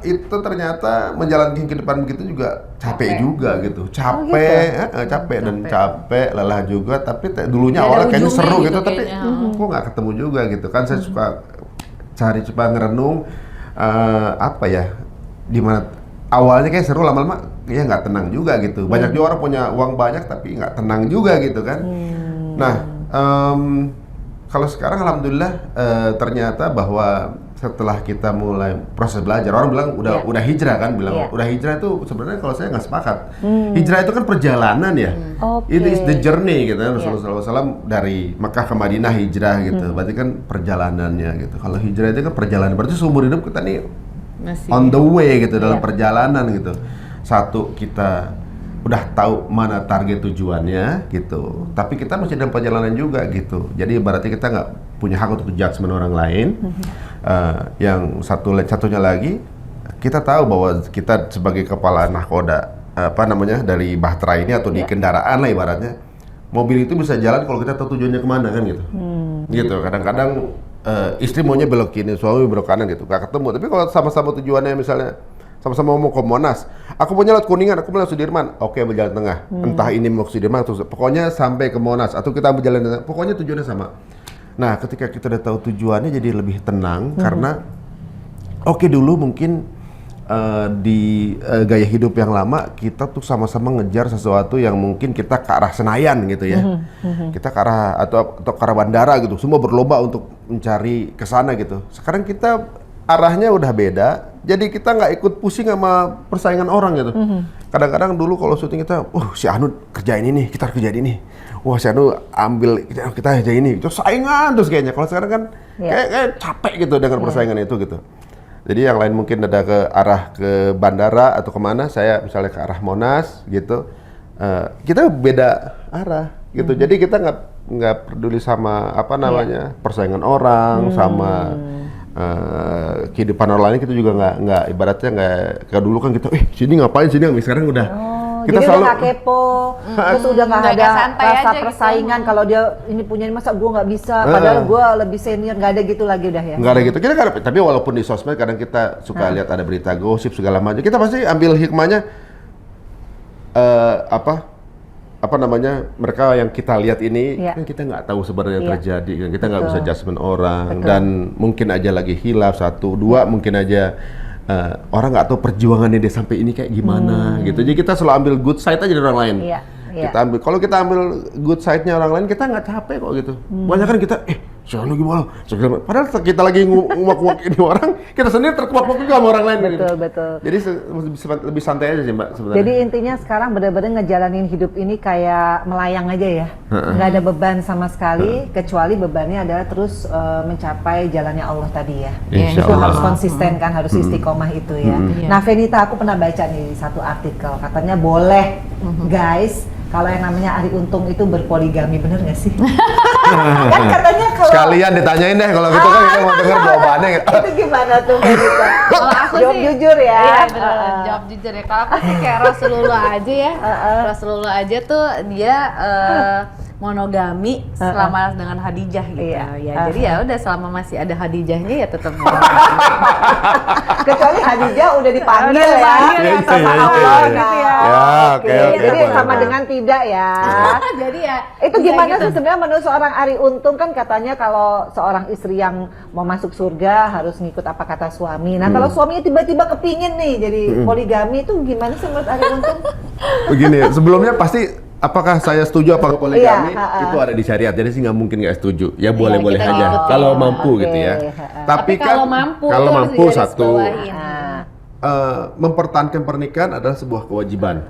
itu ternyata menjalankan kehidupan begitu juga capek juga gitu. Capek dan capek, lelah juga, tapi dulunya awalnya kayaknya seru gitu, tapi kok nggak ketemu juga gitu kan. Saya suka coba ngerenung di mana awalnya kayak seru, lama-lama ya nggak tenang juga gitu. Banyak juga orang punya uang banyak tapi nggak tenang juga gitu kan. Nah, kalau sekarang alhamdulillah ternyata bahwa setelah kita mulai proses belajar, orang bilang udah hijrah kan, udah hijrah itu sebenarnya kalau saya nggak sepakat. Hijrah itu kan perjalanan ya. It is the journey gitu. Rasulullah SAW dari Mekah ke Madinah hijrah gitu. Berarti kan perjalanannya gitu. Kalau hijrah itu kan perjalanan, berarti seumur hidup kita nih masih on the way gitu, dalam perjalanan gitu. Satu, kita udah tahu mana target tujuannya gitu, tapi kita masih dalam perjalanan juga gitu. Jadi berarti kita nggak punya hak untuk judgement orang lain. Yang satunya lagi, kita tahu bahwa kita sebagai kepala nahkoda dari bahtera ini atau di kendaraan lah ibaratnya, mobil itu bisa jalan kalau kita tahu tujuannya kemana kan gitu. Gitu. Kadang-kadang istri maunya belok kiri, suami belok kanan gitu, nggak ketemu. Tapi kalau sama-sama tujuannya misalnya sama-sama mau ke Monas, aku punya lewat Kuningan, aku mau lewat Sudirman, oke berjalan tengah. Entah ini mau ke Sudirman, terus pokoknya sampai ke Monas, atau kita berjalan tengah, pokoknya tujuannya sama. Nah, ketika kita udah tahu tujuannya jadi lebih tenang, karena dulu mungkin di gaya hidup yang lama kita tuh sama-sama ngejar sesuatu yang mungkin kita ke arah Senayan gitu ya. Kita ke arah atau ke arah bandara gitu, semua berlomba untuk mencari ke sana gitu. Sekarang kita arahnya udah beda, jadi kita nggak ikut pusing sama persaingan orang gitu. Kadang-kadang dulu kalau syuting kita, si Anu kerjain ini, kita harus kerjain ini. Wah, si Anu ambil, kita kerjain ini. Itu saingan terus kayaknya. Kalau sekarang kan kayak capek gitu dengan persaingan itu gitu. Jadi yang lain mungkin ada ke arah ke bandara atau kemana, saya misalnya ke arah Monas gitu. Kita beda arah gitu. Jadi kita nggak peduli sama persaingan orang, sama kehidupan orang lain kita juga nggak ibaratnya nggak kayak dulu kan kita sini ngapain sini, sekarang udah kita jadi selalu udah nggak kepo, terus udah nggak Udah ada santai rasa aja persaingan gitu. kalau dia ini punya masa gue nggak bisa, padahal gue lebih senior, nggak ada gitu lagi udah ya. nggak ada gitu. Kita kan, tapi walaupun di sosmed kadang kita suka lihat ada berita gosip segala macam, kita pasti ambil hikmahnya apa namanya, mereka yang kita lihat ini Iya. kan kita nggak tahu sebenarnya Iya. terjadi kan, kita nggak bisa Betul. judgement orang. Betul. Dan mungkin aja lagi hilaf, satu dua mungkin aja orang nggak tahu perjuangannya dia sampai ini kayak gimana gitu. Jadi kita selalu ambil good side aja dari orang lain. Iya, iya. Kita ambil, kalau kita ambil good side-nya orang lain, kita nggak capek kok gitu. Banyak kan kita jangan gimana, padahal kita lagi nguak-nguak ini orang, kita sendiri terkuak-kuak juga sama orang lain. Betul, gitu. betul. Jadi lebih santai aja sih Mbak sebenarnya. Jadi intinya sekarang benar-benar ngejalanin hidup ini kayak melayang aja ya, nggak ada beban sama sekali, kecuali bebannya adalah terus mencapai jalannya Allah tadi ya. Insya Itu Allah. harus konsisten kan, harus istiqomah itu ya. Nah Venita, aku pernah baca nih satu artikel, katanya boleh guys kalau yang namanya Ari Untung itu berpoligami, bener nggak sih? Kan katanya kalau Sekalian ditanyain deh kalau gitu kan kita mau denger jawabannya. itu gimana tuh Venita? Kalau aku Jawab sih, jujur ya. Iya bener, jawab jujur ya. Kalau aku sih kayak Rasulullah aja ya. Rasulullah aja tuh dia monogami selama dengan Khadijah gitu. Iya. Ya, jadi ya udah selama masih ada Khadijahnya ya tetap monogami. Kecuali Khadijah udah dipanggil Udah ya, dipanggil ya, sama iya, Allah iya, iya. gitu ya. Ya, oke, oke, Jadi boleh, sama boleh. dengan tidak ya. Jadi ya Itu iya gimana gitu. sih sebenarnya menurut seorang Ari Untung, kan katanya kalau seorang istri yang mau masuk surga harus ngikut apa kata suami. Nah kalau suaminya tiba-tiba kepingin nih jadi poligami, itu gimana sih menurut Ari Untung? Begini, sebelumnya pasti apakah saya setuju apa poligami Iya, itu ada di syariat, jadi sih nggak mungkin nggak setuju. Ya boleh-boleh kita aja ikutin. kalau mampu Oke, gitu ya. Tapi kalau mampu kalau tuh harus mampu satu digarisbawahin. mempertahankan pernikahan adalah sebuah kewajiban.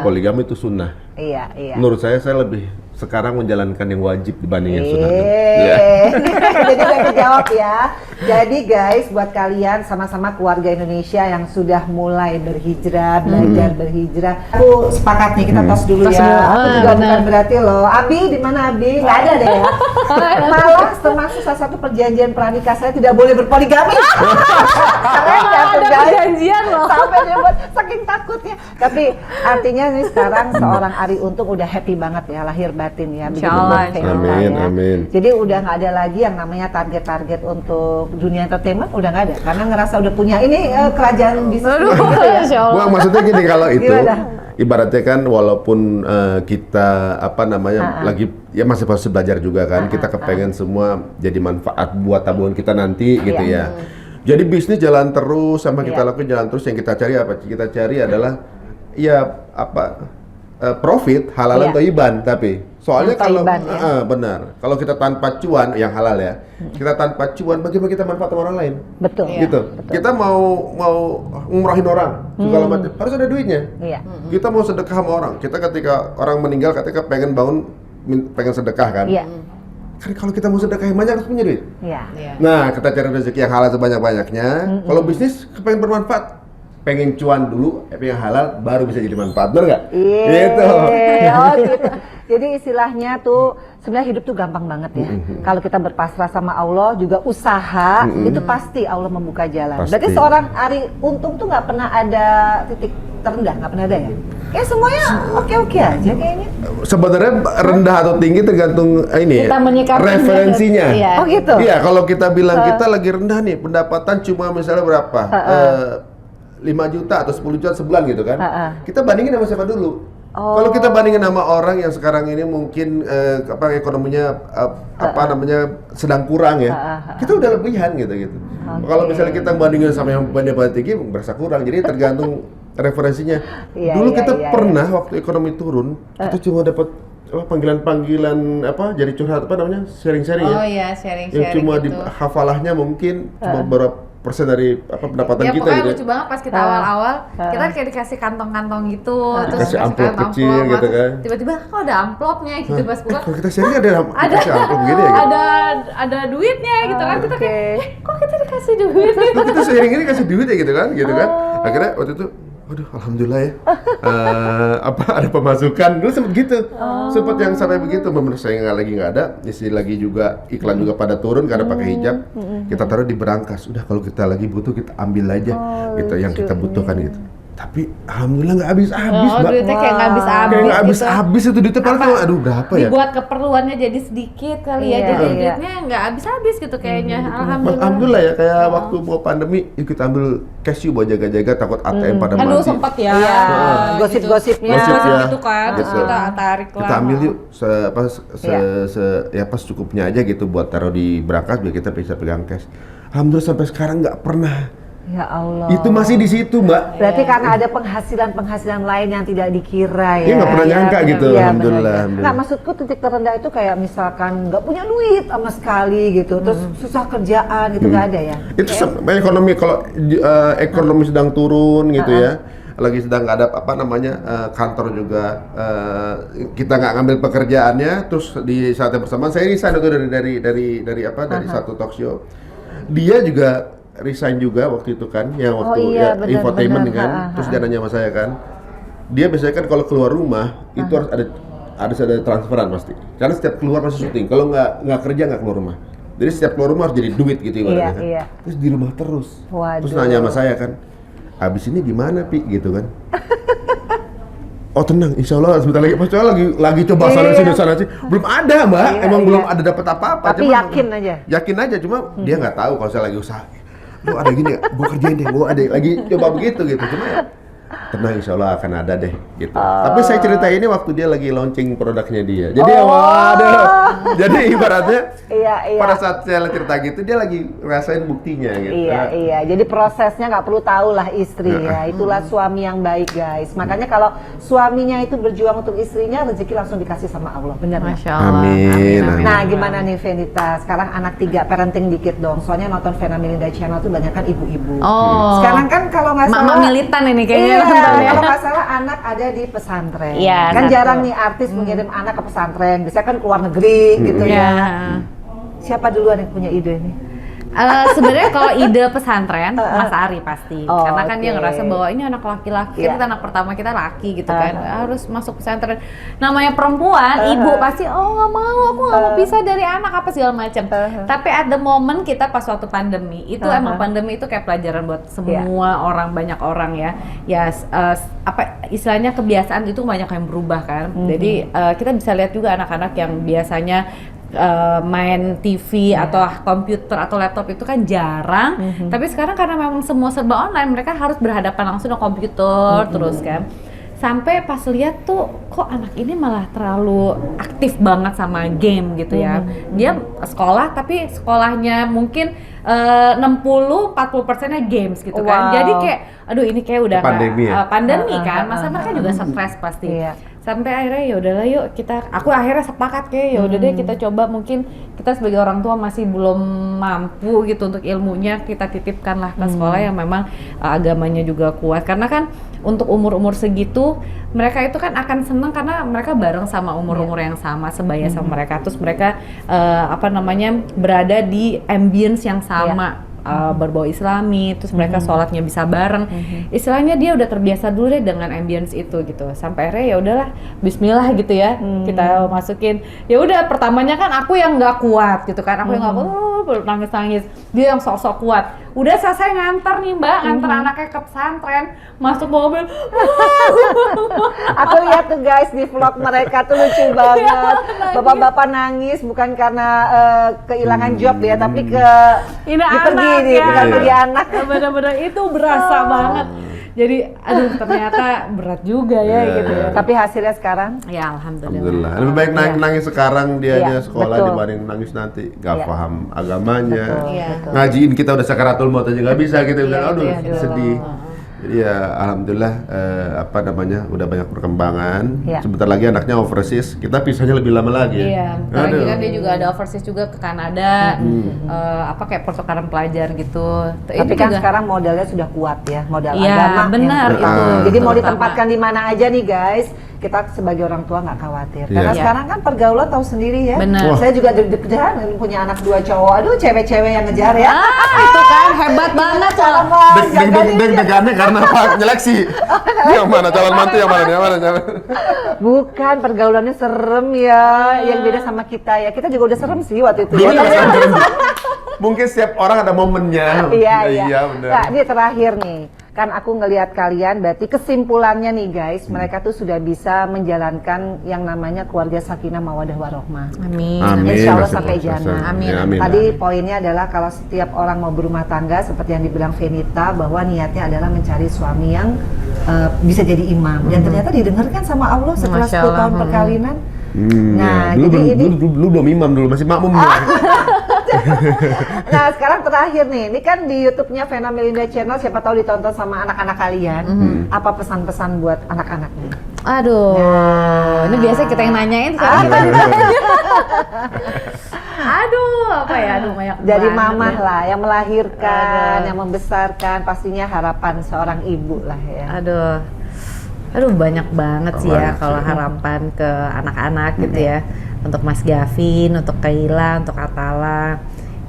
Poligami itu sunnah. Iya, iya. Menurut saya lebih sekarang menjalankan yang wajib dibanding yang sunnah. Ya. Jadi udah kejawab ya. Jadi guys, buat kalian sama-sama keluarga Indonesia yang sudah mulai berhijrah, belajar berhijrah, aku sepakat nih kita tos dulu Tos ya. dulu. Aku juga Benar. bukan berarti loh. Abi di mana Abi? Nggak ada deh ya. Malah termasuk salah satu perjanjian pranikah saya tidak boleh berpoligami. Keren ya tuh, Ada guys. perjanjian loh. Sampai dia buat saking takutnya. Tapi artinya nih sekarang seorang Ari Untung udah happy banget ya, lahir batin ya. Insya Allah, Begitu insya buat Allah. Venita ya. Amin. Jadi udah nggak ada lagi yang namanya target-target untuk dunia entertainment, udah nggak ada. Karena ngerasa udah punya ini kerajaan bisnis Aduh, gitu ya. Insya Allah. Wah, maksudnya gini, kalau itu Gimana? ibaratnya kan walaupun kita apa namanya lagi ya masih proses belajar juga kan, kita kepengen semua jadi manfaat buat tabungan kita nanti gitu Iya. ya. Jadi bisnis jalan terus, sama kita Iya. lakuin jalan terus. Yang kita cari apa? Kita cari adalah ya apa profit halalan Iya. thayyiban. Tapi soalnya Yang kalau thayyiban, ya. benar, kalau kita tanpa cuan yang halal ya, kita tanpa cuan bagaimana kita manfaat sama orang lain? Betul. Iya. Gitu. Kita mau ngumrahin orang segala macam, harus ada duitnya. Iya. Kita mau sedekah sama orang. Kita ketika orang meninggal, ketika pengen bangun, pengen sedekah kan. Iya. Kan kalau kita mau sedekah yang banyak harus punya duit. Iya. Iya. Nah, kita cari rezeki yang halal sebanyak-banyaknya. Kalau bisnis pengen bermanfaat, pengen cuan dulu, yang halal baru bisa jadi manfaat, benar nggak? Iya. Gitu. Oh, gitu. Jadi istilahnya tuh sebenarnya hidup tuh gampang banget ya. Kalau kita berpasrah sama Allah, juga usaha, itu pasti Allah membuka jalan. Pasti. Berarti seorang Ari Untung tuh nggak pernah ada titik terendah, nggak pernah ada ya? Kayak semuanya oke-oke aja kayaknya. Sebenarnya rendah atau tinggi tergantung ini Kita menyikapinya. referensinya. Iya. Oh gitu? Iya, kalau kita bilang kita lagi rendah nih, pendapatan cuma misalnya berapa? 5 juta atau 10 juta sebulan gitu kan. Kita bandingin sama siapa dulu? Oh. Kalau kita bandingin sama orang yang sekarang ini mungkin ekonominya namanya sedang kurang ya. Kita udah lebihan gitu. Kalau misalnya kita bandingin sama yang banding tinggi berasa kurang. Jadi tergantung referensinya. Iya, Dulu iya, kita iya, pernah waktu ekonomi turun, kita cuma dapat panggilan-panggilan jadi curhat sharing-sharing ya. Oh iya, sharing-sharing Yang cuma gitu. di hafalahnya mungkin cuma beberapa persen dari pendapatan Ya kita pokoknya gitu. lucu banget pas kita awal-awal, kita kayak dikasih kantong-kantong gitu, terus Dikasih amplop kecil gitu terus kan. tiba-tiba kok ada amplopnya gitu pas buka. Kalau kita sharing ada dikasih amplop begini ya gitu. ada duitnya gitu kan, kita kayak Oke. kok kita dikasih duit. Kok kita sharing ini kasih duit ya gitu kan. Akhirnya waktu itu Waduh, alhamdulillah ya. Ada pemasukan dulu sempet gitu, sempet yang sampai begitu. Bener saya nggak ada, istri lagi juga iklan juga pada turun karena pakai hijab. Kita taruh di berangkas. Udah kalau kita lagi butuh kita ambil aja, gitu yang kita butuhkan gitu. Tapi alhamdulillah nggak habis-habis, Mbak. Duitnya kayak nggak habis-habis Kayak nggak gitu. habis-habis itu duitnya padahal aduh berapa ya? Dibuat keperluannya jadi sedikit kali ya, Iya, jadi iya. duitnya nggak habis-habis gitu kayaknya. Alhamdulillah. Alhamdulillah ya, kayak waktu mau pandemi, yuk kita ambil cashew buat jaga-jaga takut ATM pada Aduh mati. sempat ya. Iya, gitu. gosip-gosipnya. Gosip Gosip ya. gitu kan, terus Gitu. kita tarik lah. Kita ambil yuk pas cukupnya aja gitu buat taruh di berangkas biar kita bisa pegang cash. Alhamdulillah sampai sekarang nggak pernah. Ya Allah. Itu masih di situ, Mbak. Berarti karena ada penghasilan lain yang tidak dikira ya. Iya, nggak pernah nyangka benar. gitu, Iya, alhamdulillah. benar. Nggak, maksudku titik terendah itu kayak misalkan nggak punya duit sama sekali gitu, terus susah kerjaan gitu nggak ada ya? Itu ekonomi kalau ekonomi sedang turun gitu ya. Lagi sedang nggak ada kantor juga kita nggak ngambil pekerjaannya, terus di saat yang bersamaan saya resign itu dari satu talk show. Dia juga resign juga waktu itu kan, yang waktu benar, infotainment benar. kan, terus dia nanya sama saya kan, dia biasanya kan kalau keluar rumah itu harus ada transferan pasti, karena setiap keluar pasti syuting, kalau nggak kerja nggak keluar rumah, jadi setiap keluar rumah harus jadi duit gitu ibaratnya kan, Iya. terus di rumah terus, Waduh. terus nanya sama saya kan, abis ini gimana Pi gitu kan. Oh tenang, insya Allah sebentar lagi, pas lagi coba sana sini, belum ada Mbak, emang belum ada dapat apa-apa. Tapi Cuma- yakin aja. Yakin aja, cuma dia nggak tahu kalau saya lagi usaha. Lu ada gini nggak? Gue kerjain deh, gue ada lagi coba begitu gitu. Cuma ya tenang, insya Allah akan ada deh gitu. Tapi saya cerita ini waktu dia lagi launching produknya dia. Jadi jadi ibaratnya Iya. pada saat saya cerita gitu dia lagi ngerasain buktinya gitu. Iya. Jadi prosesnya nggak perlu tahu lah istri ya. Itulah suami yang baik guys. Makanya kalau suaminya itu berjuang untuk istrinya, rezeki langsung dikasih sama Allah. Benar nggak? Masya Allah. Amin. Nah, gimana nih Venita? Sekarang anak 3, parenting dikit dong. Soalnya nonton Vena Melinda Channel tuh banyak kan ibu-ibu. Oh. Sekarang kan kalau nggak salah Mama militan ini kayaknya. Iya, nontonnya. kalau nggak salah anak ada di pesantren. Iya, Kan satu. jarang nih artis mengirim anak ke pesantren. Biasanya kan keluar negeri gitu Iya. ya. Siapa duluan yang punya ide ini? Sebenarnya kalau ide pesantren Mas Ari pasti, Oh, karena kan dia oke. ngerasa bahwa ini anak laki-laki, Iya. kita anak pertama kita laki gitu kan, harus masuk pesantren. Namanya perempuan, ibu pasti nggak mau, aku nggak mau pisah dari anak apa segala macam. Tapi at the moment kita pas waktu pandemi itu emang pandemi itu kayak pelajaran buat semua orang, banyak orang ya. Istilahnya kebiasaan itu banyak yang berubah kan. Jadi kita bisa lihat juga anak-anak yang biasanya main TV atau komputer atau laptop itu kan jarang, tapi sekarang karena memang semua serba online, mereka harus berhadapan langsung dengan komputer terus kan. Sampai pas lihat tuh kok anak ini malah terlalu aktif banget sama game gitu ya. Dia sekolah tapi sekolahnya mungkin 60-40%-nya games gitu kan. Wow. Jadi kayak aduh ini kayak udah Pandemi ya? pandemi kan. Masa mereka juga stres pasti. Iya. Sampai akhirnya ya udahlah yuk aku akhirnya sepakat kayak ya udah deh kita coba, mungkin kita sebagai orang tua masih belum mampu gitu untuk ilmunya, kita titipkanlah ke sekolah yang memang agamanya juga kuat, karena kan untuk umur-umur segitu mereka itu kan akan senang karena mereka bareng sama umur-umur yang sama, sebaya sama mereka, terus mereka berada di ambience yang sama. Berbau islami, terus mereka sholatnya bisa bareng. Istilahnya dia udah terbiasa dulu deh dengan ambience itu gitu. Sampai akhirnya ya udahlah, Bismillah gitu ya, kita masukin. Ya udah pertamanya kan aku yang nggak kuat gitu kan, aku yang nggak kuat, nangis-nangis. Dia yang sok-sok kuat. Udah selesai nganter nih Mbak, nganter anaknya ke pesantren, masuk mobil. Aku lihat tuh guys di vlog mereka tuh lucu banget. Bapak-bapak nangis bukan karena kehilangan job ya, tapi Ini pergi anak nih, ya. bukan pergi anak. Bener-bener itu berasa banget. Jadi aduh ternyata berat juga ya gitu ya. Tapi hasilnya sekarang Ya alhamdulillah. Alhamdulillah. Lebih baik nangis sekarang dianya Iya, sekolah betul. dibanding nangis nanti gak Iya. paham agamanya. Betul, Iya. betul. Ngajiin kita udah sakaratul maut aja nggak bisa gitu kan. Iya, Aduh, itu ya, sedih. Jadi ya alhamdulillah udah banyak perkembangan. Iya. Sebentar lagi anaknya overseas, kita pisahnya lebih lama lagi. Iya, apalagi kan dia juga ada overseas juga ke Kanada, kayak pertukaran pelajar gitu. Tapi kan sekarang modalnya sudah kuat ya, modal Iya, agama. benar yang itu. Jadi mau Terutama. ditempatkan di mana aja nih guys, kita sebagai orang tua nggak khawatir. Iya. Karena Iya. sekarang kan pergaulan tahu sendiri ya. Benar. Wah. Saya juga deg-degan punya anak 2 cowok. Aduh, cewek-cewek yang ngejar ya. Itu kan hebat banget loh. Deg-degannya karena apa? Nyeleksi. Yang mana calon mantu, yang mana? Bukan, pergaulannya serem ya. Yang beda sama kita ya. Kita juga udah serem sih waktu itu. Dulu ya. juga serem. Mungkin setiap orang ada momennya. Iya, benar. Nah, ini terakhir nih. Kan aku ngelihat kalian, berarti kesimpulannya nih guys, mereka tuh sudah bisa menjalankan yang namanya keluarga sakinah mawadah warohmah. Amin. Amin. Insya Allah Masih sampai proses. jannah. Amin. Ya, amin. Tadi poinnya adalah kalau setiap orang mau berumah tangga, seperti yang dibilang Venita, bahwa niatnya adalah mencari suami yang bisa jadi imam. Dan ternyata didengarkan sama Allah setelah Masya 10 tahun Allah. perkawinan. ya. Nah, Dulu jadi ini dulu belum imam, dulu masih makmum. Nah, sekarang terakhir nih, ini kan di YouTube-nya Vena Melinda Channel, siapa tahu ditonton sama anak-anak kalian. Apa pesan-pesan buat anak-anak nih? Aduh, ini biasa kita yang nanyain sekarang kita ditanya. Aduh, apa ya? Aduh, banyak Dari banget mamah ya. lah, yang melahirkan, Aduh. yang membesarkan, pastinya harapan seorang ibu lah ya. Aduh banyak banget sih ya Banyak kalau sih. harapan ke anak-anak gitu ya. Untuk Mas Gavin, untuk Kaila, untuk Atala.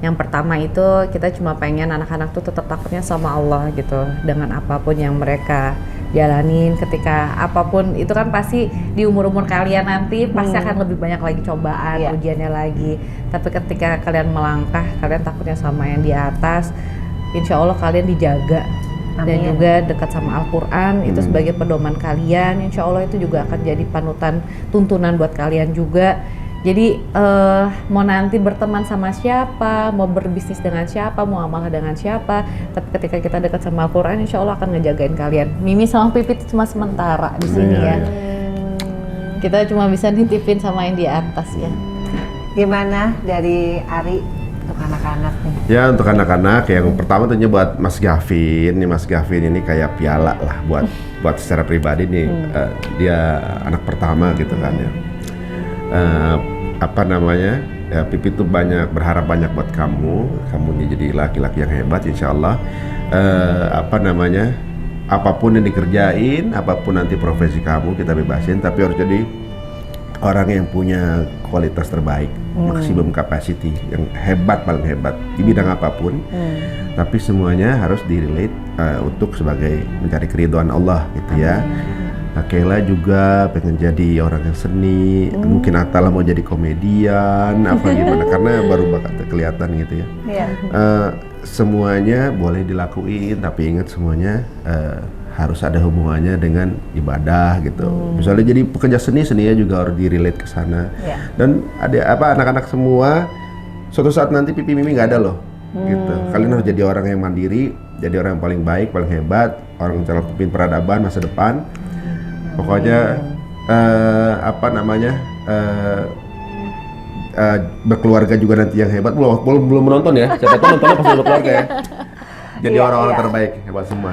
Yang pertama itu kita cuma pengen anak-anak tuh tetap takutnya sama Allah gitu. Dengan apapun yang mereka jalanin, ketika apapun itu kan pasti di umur-umur kalian nanti pasti akan lebih banyak lagi cobaan, Iya. ujiannya lagi. Tapi ketika kalian melangkah, kalian takutnya sama yang di atas, insya Allah kalian dijaga. Dan Amin. juga dekat sama Al-Quran itu sebagai pedoman kalian, insya Allah itu juga akan jadi panutan tuntunan buat kalian juga. Jadi mau nanti berteman sama siapa, mau berbisnis dengan siapa, mau amal dengan siapa, tapi ketika kita dekat sama Al-Quran, insya Allah akan ngejagain kalian. Mimi sama Pipit cuma sementara di sini Iya, ya. iya. Kita cuma bisa nitipin sama yang di atas ya. Gimana dari Ari untuk anak-anak nih? Ya, untuk anak-anak yang pertama tentunya buat Mas Gavin. Nih Mas Gavin ini kayak piala lah buat secara pribadi nih. Dia anak pertama gitu kan ya. Apa namanya? Ya, Pipi tuh berharap banyak buat kamu. Kamu nih jadi laki-laki yang hebat insya Allah. Apa namanya? Apapun yang dikerjain, apapun nanti profesi kamu kita bebasin, tapi harus jadi orang yang punya kualitas terbaik, maksimum capacity, yang hebat, paling hebat di bidang apapun. Tapi semuanya harus direlate untuk sebagai mencari keridhaan Allah gitu ya. Nah, Kayla juga pengen jadi orang yang seni, mungkin Atala mau jadi komedian, apa gimana, karena baru bakatnya kelihatan gitu ya. Iya. Semuanya boleh dilakuin, tapi ingat semuanya harus ada hubungannya dengan ibadah gitu. Misalnya jadi pekerja seni, seninya juga harus direlate ke sana. Iya. Dan ada anak-anak semua, suatu saat nanti Pipi Mimi nggak ada loh. Gitu. Kalian harus jadi orang yang mandiri, jadi orang yang paling baik, paling hebat, orang calon pemimpin peradaban masa depan. Pokoknya apa namanya? Berkeluarga juga nanti yang hebat. Belum menonton ya. Siapa tahu nontonnya pas udah berkeluarga ya. Jadi Iya, orang-orang iya. terbaik hebat semua.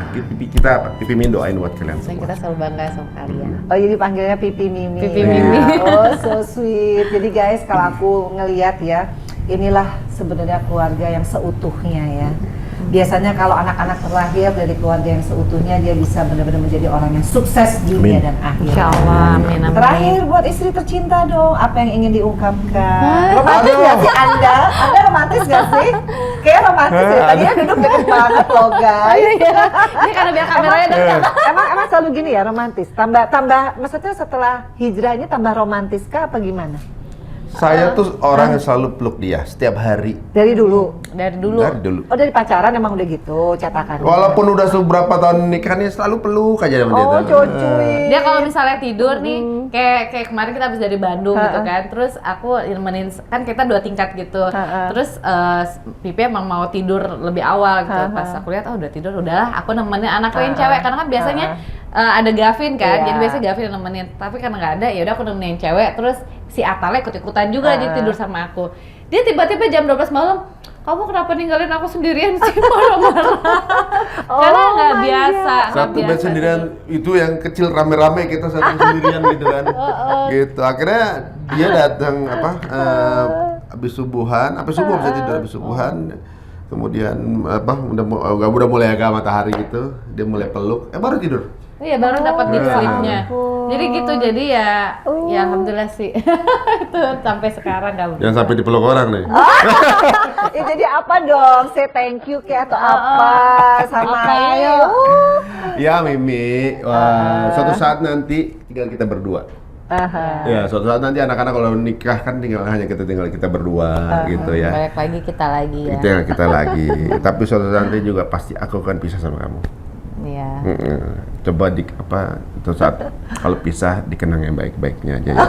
Pipi Min doain buat kalian Dan semua. kita selalu bangga sama kalian. Oh, jadi panggilnya Pipi Mimi. Pipi ya. Mimi. Oh, so sweet. Jadi guys, kalau aku ngelihat ya, inilah sebenarnya keluarga yang seutuhnya ya. Biasanya kalau anak-anak terlahir dari keluarga yang seutuhnya, dia bisa benar-benar menjadi orang yang sukses dunia Amin. dan akhirat. Insya Allah, amin amin. Terakhir buat istri tercinta dong, apa yang ingin diungkapkan? Hah? Romantis Aduh. nggak sih Anda? Anda romantis nggak sih? Kayak romantis ya, tadinya duduk deket banget loh guys. Ini karena biar kameranya dekat. Emang selalu gini ya, romantis? Tambah, maksudnya setelah hijrah ini tambah romantis kah apa gimana? Saya tuh orang yang selalu peluk dia setiap hari. Dari dulu? Dari dulu. Dari dulu. Oh, dari pacaran emang udah gitu cetakan? Walaupun udah beberapa tahun nikahnya selalu peluk aja sama dia Oh, tuh. cuy. Dia kalau misalnya tidur nih, kayak kemarin kita habis dari Bandung gitu kan, terus aku nemenin, kan kita 2 tingkat gitu, terus Pipi emang mau tidur lebih awal gitu, pas aku lihat, oh udah tidur, udahlah aku nemenin anakku yang cewek, karena kan biasanya ada Gavin kan, Iya. jadi biasanya Gavin yang nemenin, tapi karena nggak ada, ya udah aku nemenin yang cewek, terus si Atala ikut-ikutan juga jadi tidur sama aku. Dia tiba-tiba jam 12 malam, kamu kenapa ninggalin aku sendirian sih, marah-marah. Karena nggak my biasa. nggak Satu bed biasa sendirian itu yang kecil rame-rame, kita satu sendirian gitu kan. Gitu. Akhirnya dia datang habis subuhan, habis subuh bisa tidur habis subuhan. Kemudian udah mulai agak matahari gitu, dia mulai peluk, baru tidur. Iya baru dapat deep sleep-nya. Jadi gitu, jadi ya alhamdulillah sih. Itu sampai sekarang nggak Jangan sampai dipeluk orang nih. Ya, jadi apa dong? Say thank you kayak atau apa sama Apa, ayo. Ya Mimi, wah, suatu saat nanti tinggal kita berdua. Ya, suatu saat nanti anak-anak kalau nikah kan hanya tinggal kita berdua gitu ya. Balik lagi kita lagi ya. Kita lagi. Tapi suatu saat nanti juga pasti aku akan pisah sama kamu. Iya. Coba suatu saat kalau pisah dikenang yang baik-baiknya aja ya.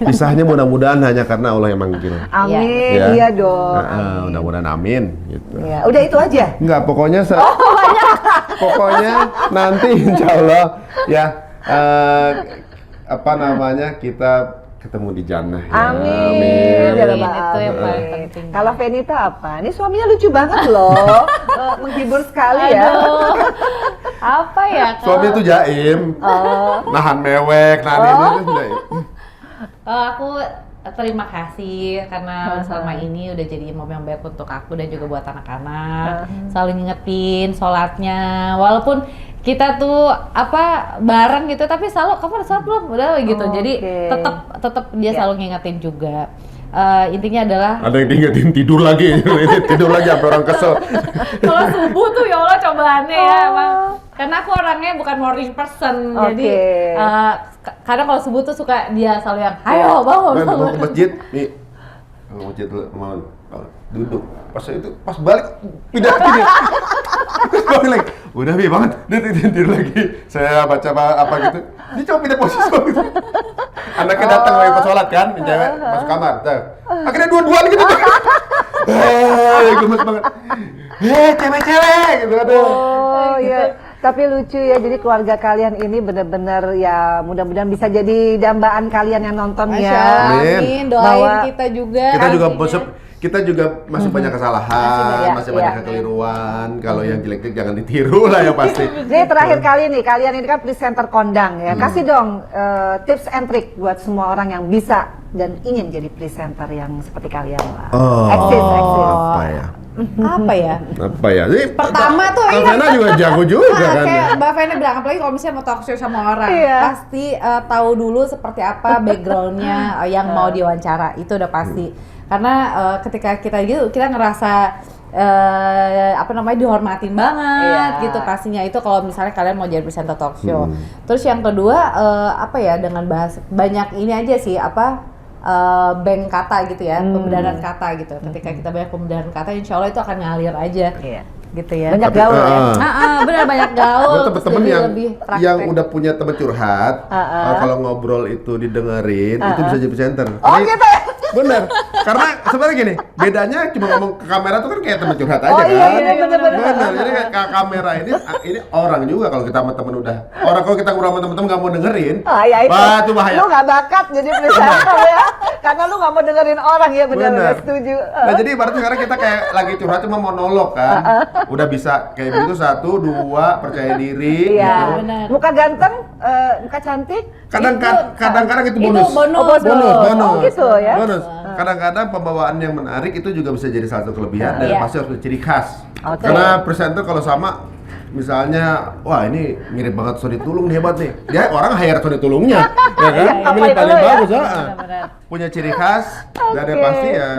Pisahnya mudah-mudahan hanya karena Allah yang manggil. Amin, Ya. iya dong. Mudah-mudahan amin gitu. Ya, udah itu aja. Enggak, pokoknya pokoknya nanti insya Allah ya kita ketemu di jannah ya. Amin. Ya Rabbal Itu yang paling Alamin. penting. Kalau Venita apa? Ini suaminya lucu banget loh. Menghibur sekali ya. Aduh, apa ya? Suami itu jaim, nahan mewek, nahan ini tuh jaim. Aku terima kasih karena selama ini udah jadi imam yang baik untuk aku dan juga buat anak-anak. Selalu ngingetin sholatnya, walaupun kita tuh bareng gitu, tapi selalu kamu udah sholat belum? Udah gitu. Jadi tetap dia selalu ngingetin juga. Intinya adalah Ada yang diingetin tidur lagi sampai orang kesel. kalau subuh tuh ya Allah cobaannya ya emang. Karena aku orangnya bukan morning person, jadi kadang kalau subuh tuh suka dia selalu yang ayo bangun. Kan mau ke masjid, nih mau masjid dulu, mau duduk. Pas balik pindah lagi nih. Terus balik lagi, udah bi banget, dia tidur lagi. Saya baca apa gitu, dia coba pindah posisi gitu. Anaknya datang lagi pas sholat kan, cewek masuk kamar, akhirnya dua-duaan gitu. Gemes banget. Cewek-cewek gitu aduh. Oh iya. Tapi lucu ya, jadi keluarga kalian ini benar-benar ya mudah-mudahan bisa jadi dambaan kalian yang nonton ya. Amin, doain Bahwa kita juga. Kita juga masih banyak kesalahan, masih banyak kekeliruan. Kalau yang jelek-jelek jangan ditiru lah ya pasti. Jadi terakhir kali nih, kalian ini kan presenter kondang ya. Kasih dong tips and trick buat semua orang yang bisa dan ingin jadi presenter yang seperti kalian lah. Eksis. Apa ya? Jadi Pertama tuh Kak Vena juga jago juga kan. kayak Mbak Vena bilang, apalagi kalau misalnya mau talk show sama orang, pasti tahu dulu seperti apa backgroundnya yang mau diwawancara, itu udah pasti. Karena ketika kita gitu, kita ngerasa dihormatin banget gitu pastinya. Itu kalau misalnya kalian mau jadi presenter talk show. Terus yang kedua dengan bahas banyak ini aja sih bank kata gitu ya, pembedahan kata gitu. Ketika kita banyak pembedahan kata, insya Allah itu akan ngalir aja. Gitu ya. Banyak gaul ya. Benar, banyak gaul. Buat temen-temen terus jadi yang lebih udah punya teman curhat, kalau ngobrol itu didengerin, itu bisa jadi presenter. Oh gitu ya? Bener, karena sebenarnya gini, bedanya cuma ngomong ke kamera tuh kan kayak teman curhat aja kan. Iya, bener. Jadi kayak kamera ini orang juga kalau kita sama temen udah, kalau kita ngurang sama temen-temen nggak mau dengerin, Ya itu. wah itu bahaya. Lu nggak bakat jadi presenter ya, karena lu nggak mau dengerin orang ya, benar setuju. Nah jadi ibaratnya sekarang kita kayak lagi curhat cuma monolog kan, udah bisa kayak begitu 1, 2 percaya diri. Iya. Gitu. Benar. Muka ganteng, muka cantik. Kadang-kadang itu bonus. bonus. Oh gitu ya. Bonus. Kadang-kadang pembawaan yang menarik itu juga bisa jadi satu kelebihan dan pasti harus ciri khas. Karena presenter kalau sama, misalnya, wah ini mirip banget Sony Tulung nih, hebat nih. Dia orang hire Sony Tulungnya, ya kan? Milih paling bagus, punya ciri khas dan yang pasti ya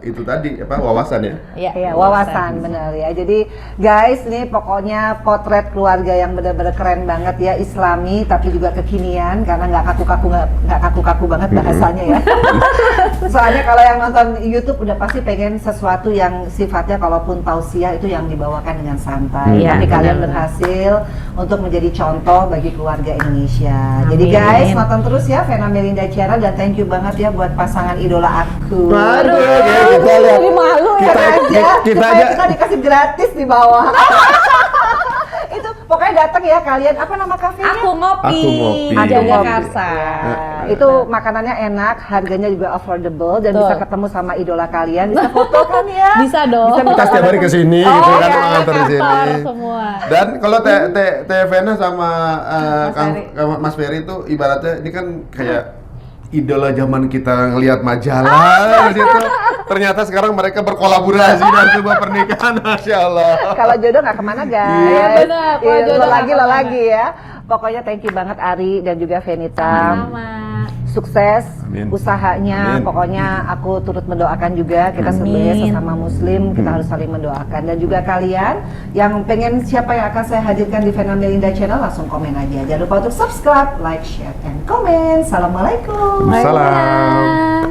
itu tadi wawasan ya. Iya, wawasan benar ya. Jadi guys, ini pokoknya potret keluarga yang benar-benar keren banget ya, Islami tapi juga kekinian karena nggak kaku-kaku banget bahasanya ya. Soalnya kalau yang nonton YouTube udah pasti pengen sesuatu yang sifatnya kalaupun tausiah itu yang dibawakan dengan santai. Tapi kalian berhasil untuk menjadi contoh bagi keluarga Indonesia. Jadi guys, nonton terus ya Vena Melinda Ciara, dan thank you banget ya buat pasangan idola aku. Aduh, kita lihat. Jadi malu ya kita supaya kita dikasih gratis di bawah. Itu pokoknya datang ya kalian. Apa nama kafenya? Aku ngopi. Jagakarsa. Itu makanannya enak, harganya juga affordable dan bisa ketemu sama idola kalian. Bisa foto kan ya? Bisa dong. Kita setiap hari kesini gitu kan, nganter di sini. Semua. Dan kalau Teh Vena sama Mas Ferry itu ibaratnya ini kan kayak idola zaman kita ngelihat majalah gitu. Ternyata sekarang mereka berkolaborasi dalam sebuah pernikahan, Masya Allah. Kalau jodoh nggak kemana guys. Iya, benar. Kalau Iya, jodoh lo lagi nggak lo kemana. lagi ya. Pokoknya thank you banget Ari dan juga Venita. Sama. Sukses Amin. usahanya. Amin. Pokoknya aku turut mendoakan juga, kita sebagai Amin. sesama muslim kita harus saling mendoakan. Dan juga kalian yang pengen siapa yang akan saya hadirkan di Vena Melinda Channel, langsung komen aja. Jangan lupa untuk subscribe, like, share, and comment. Assalamualaikum. Salam.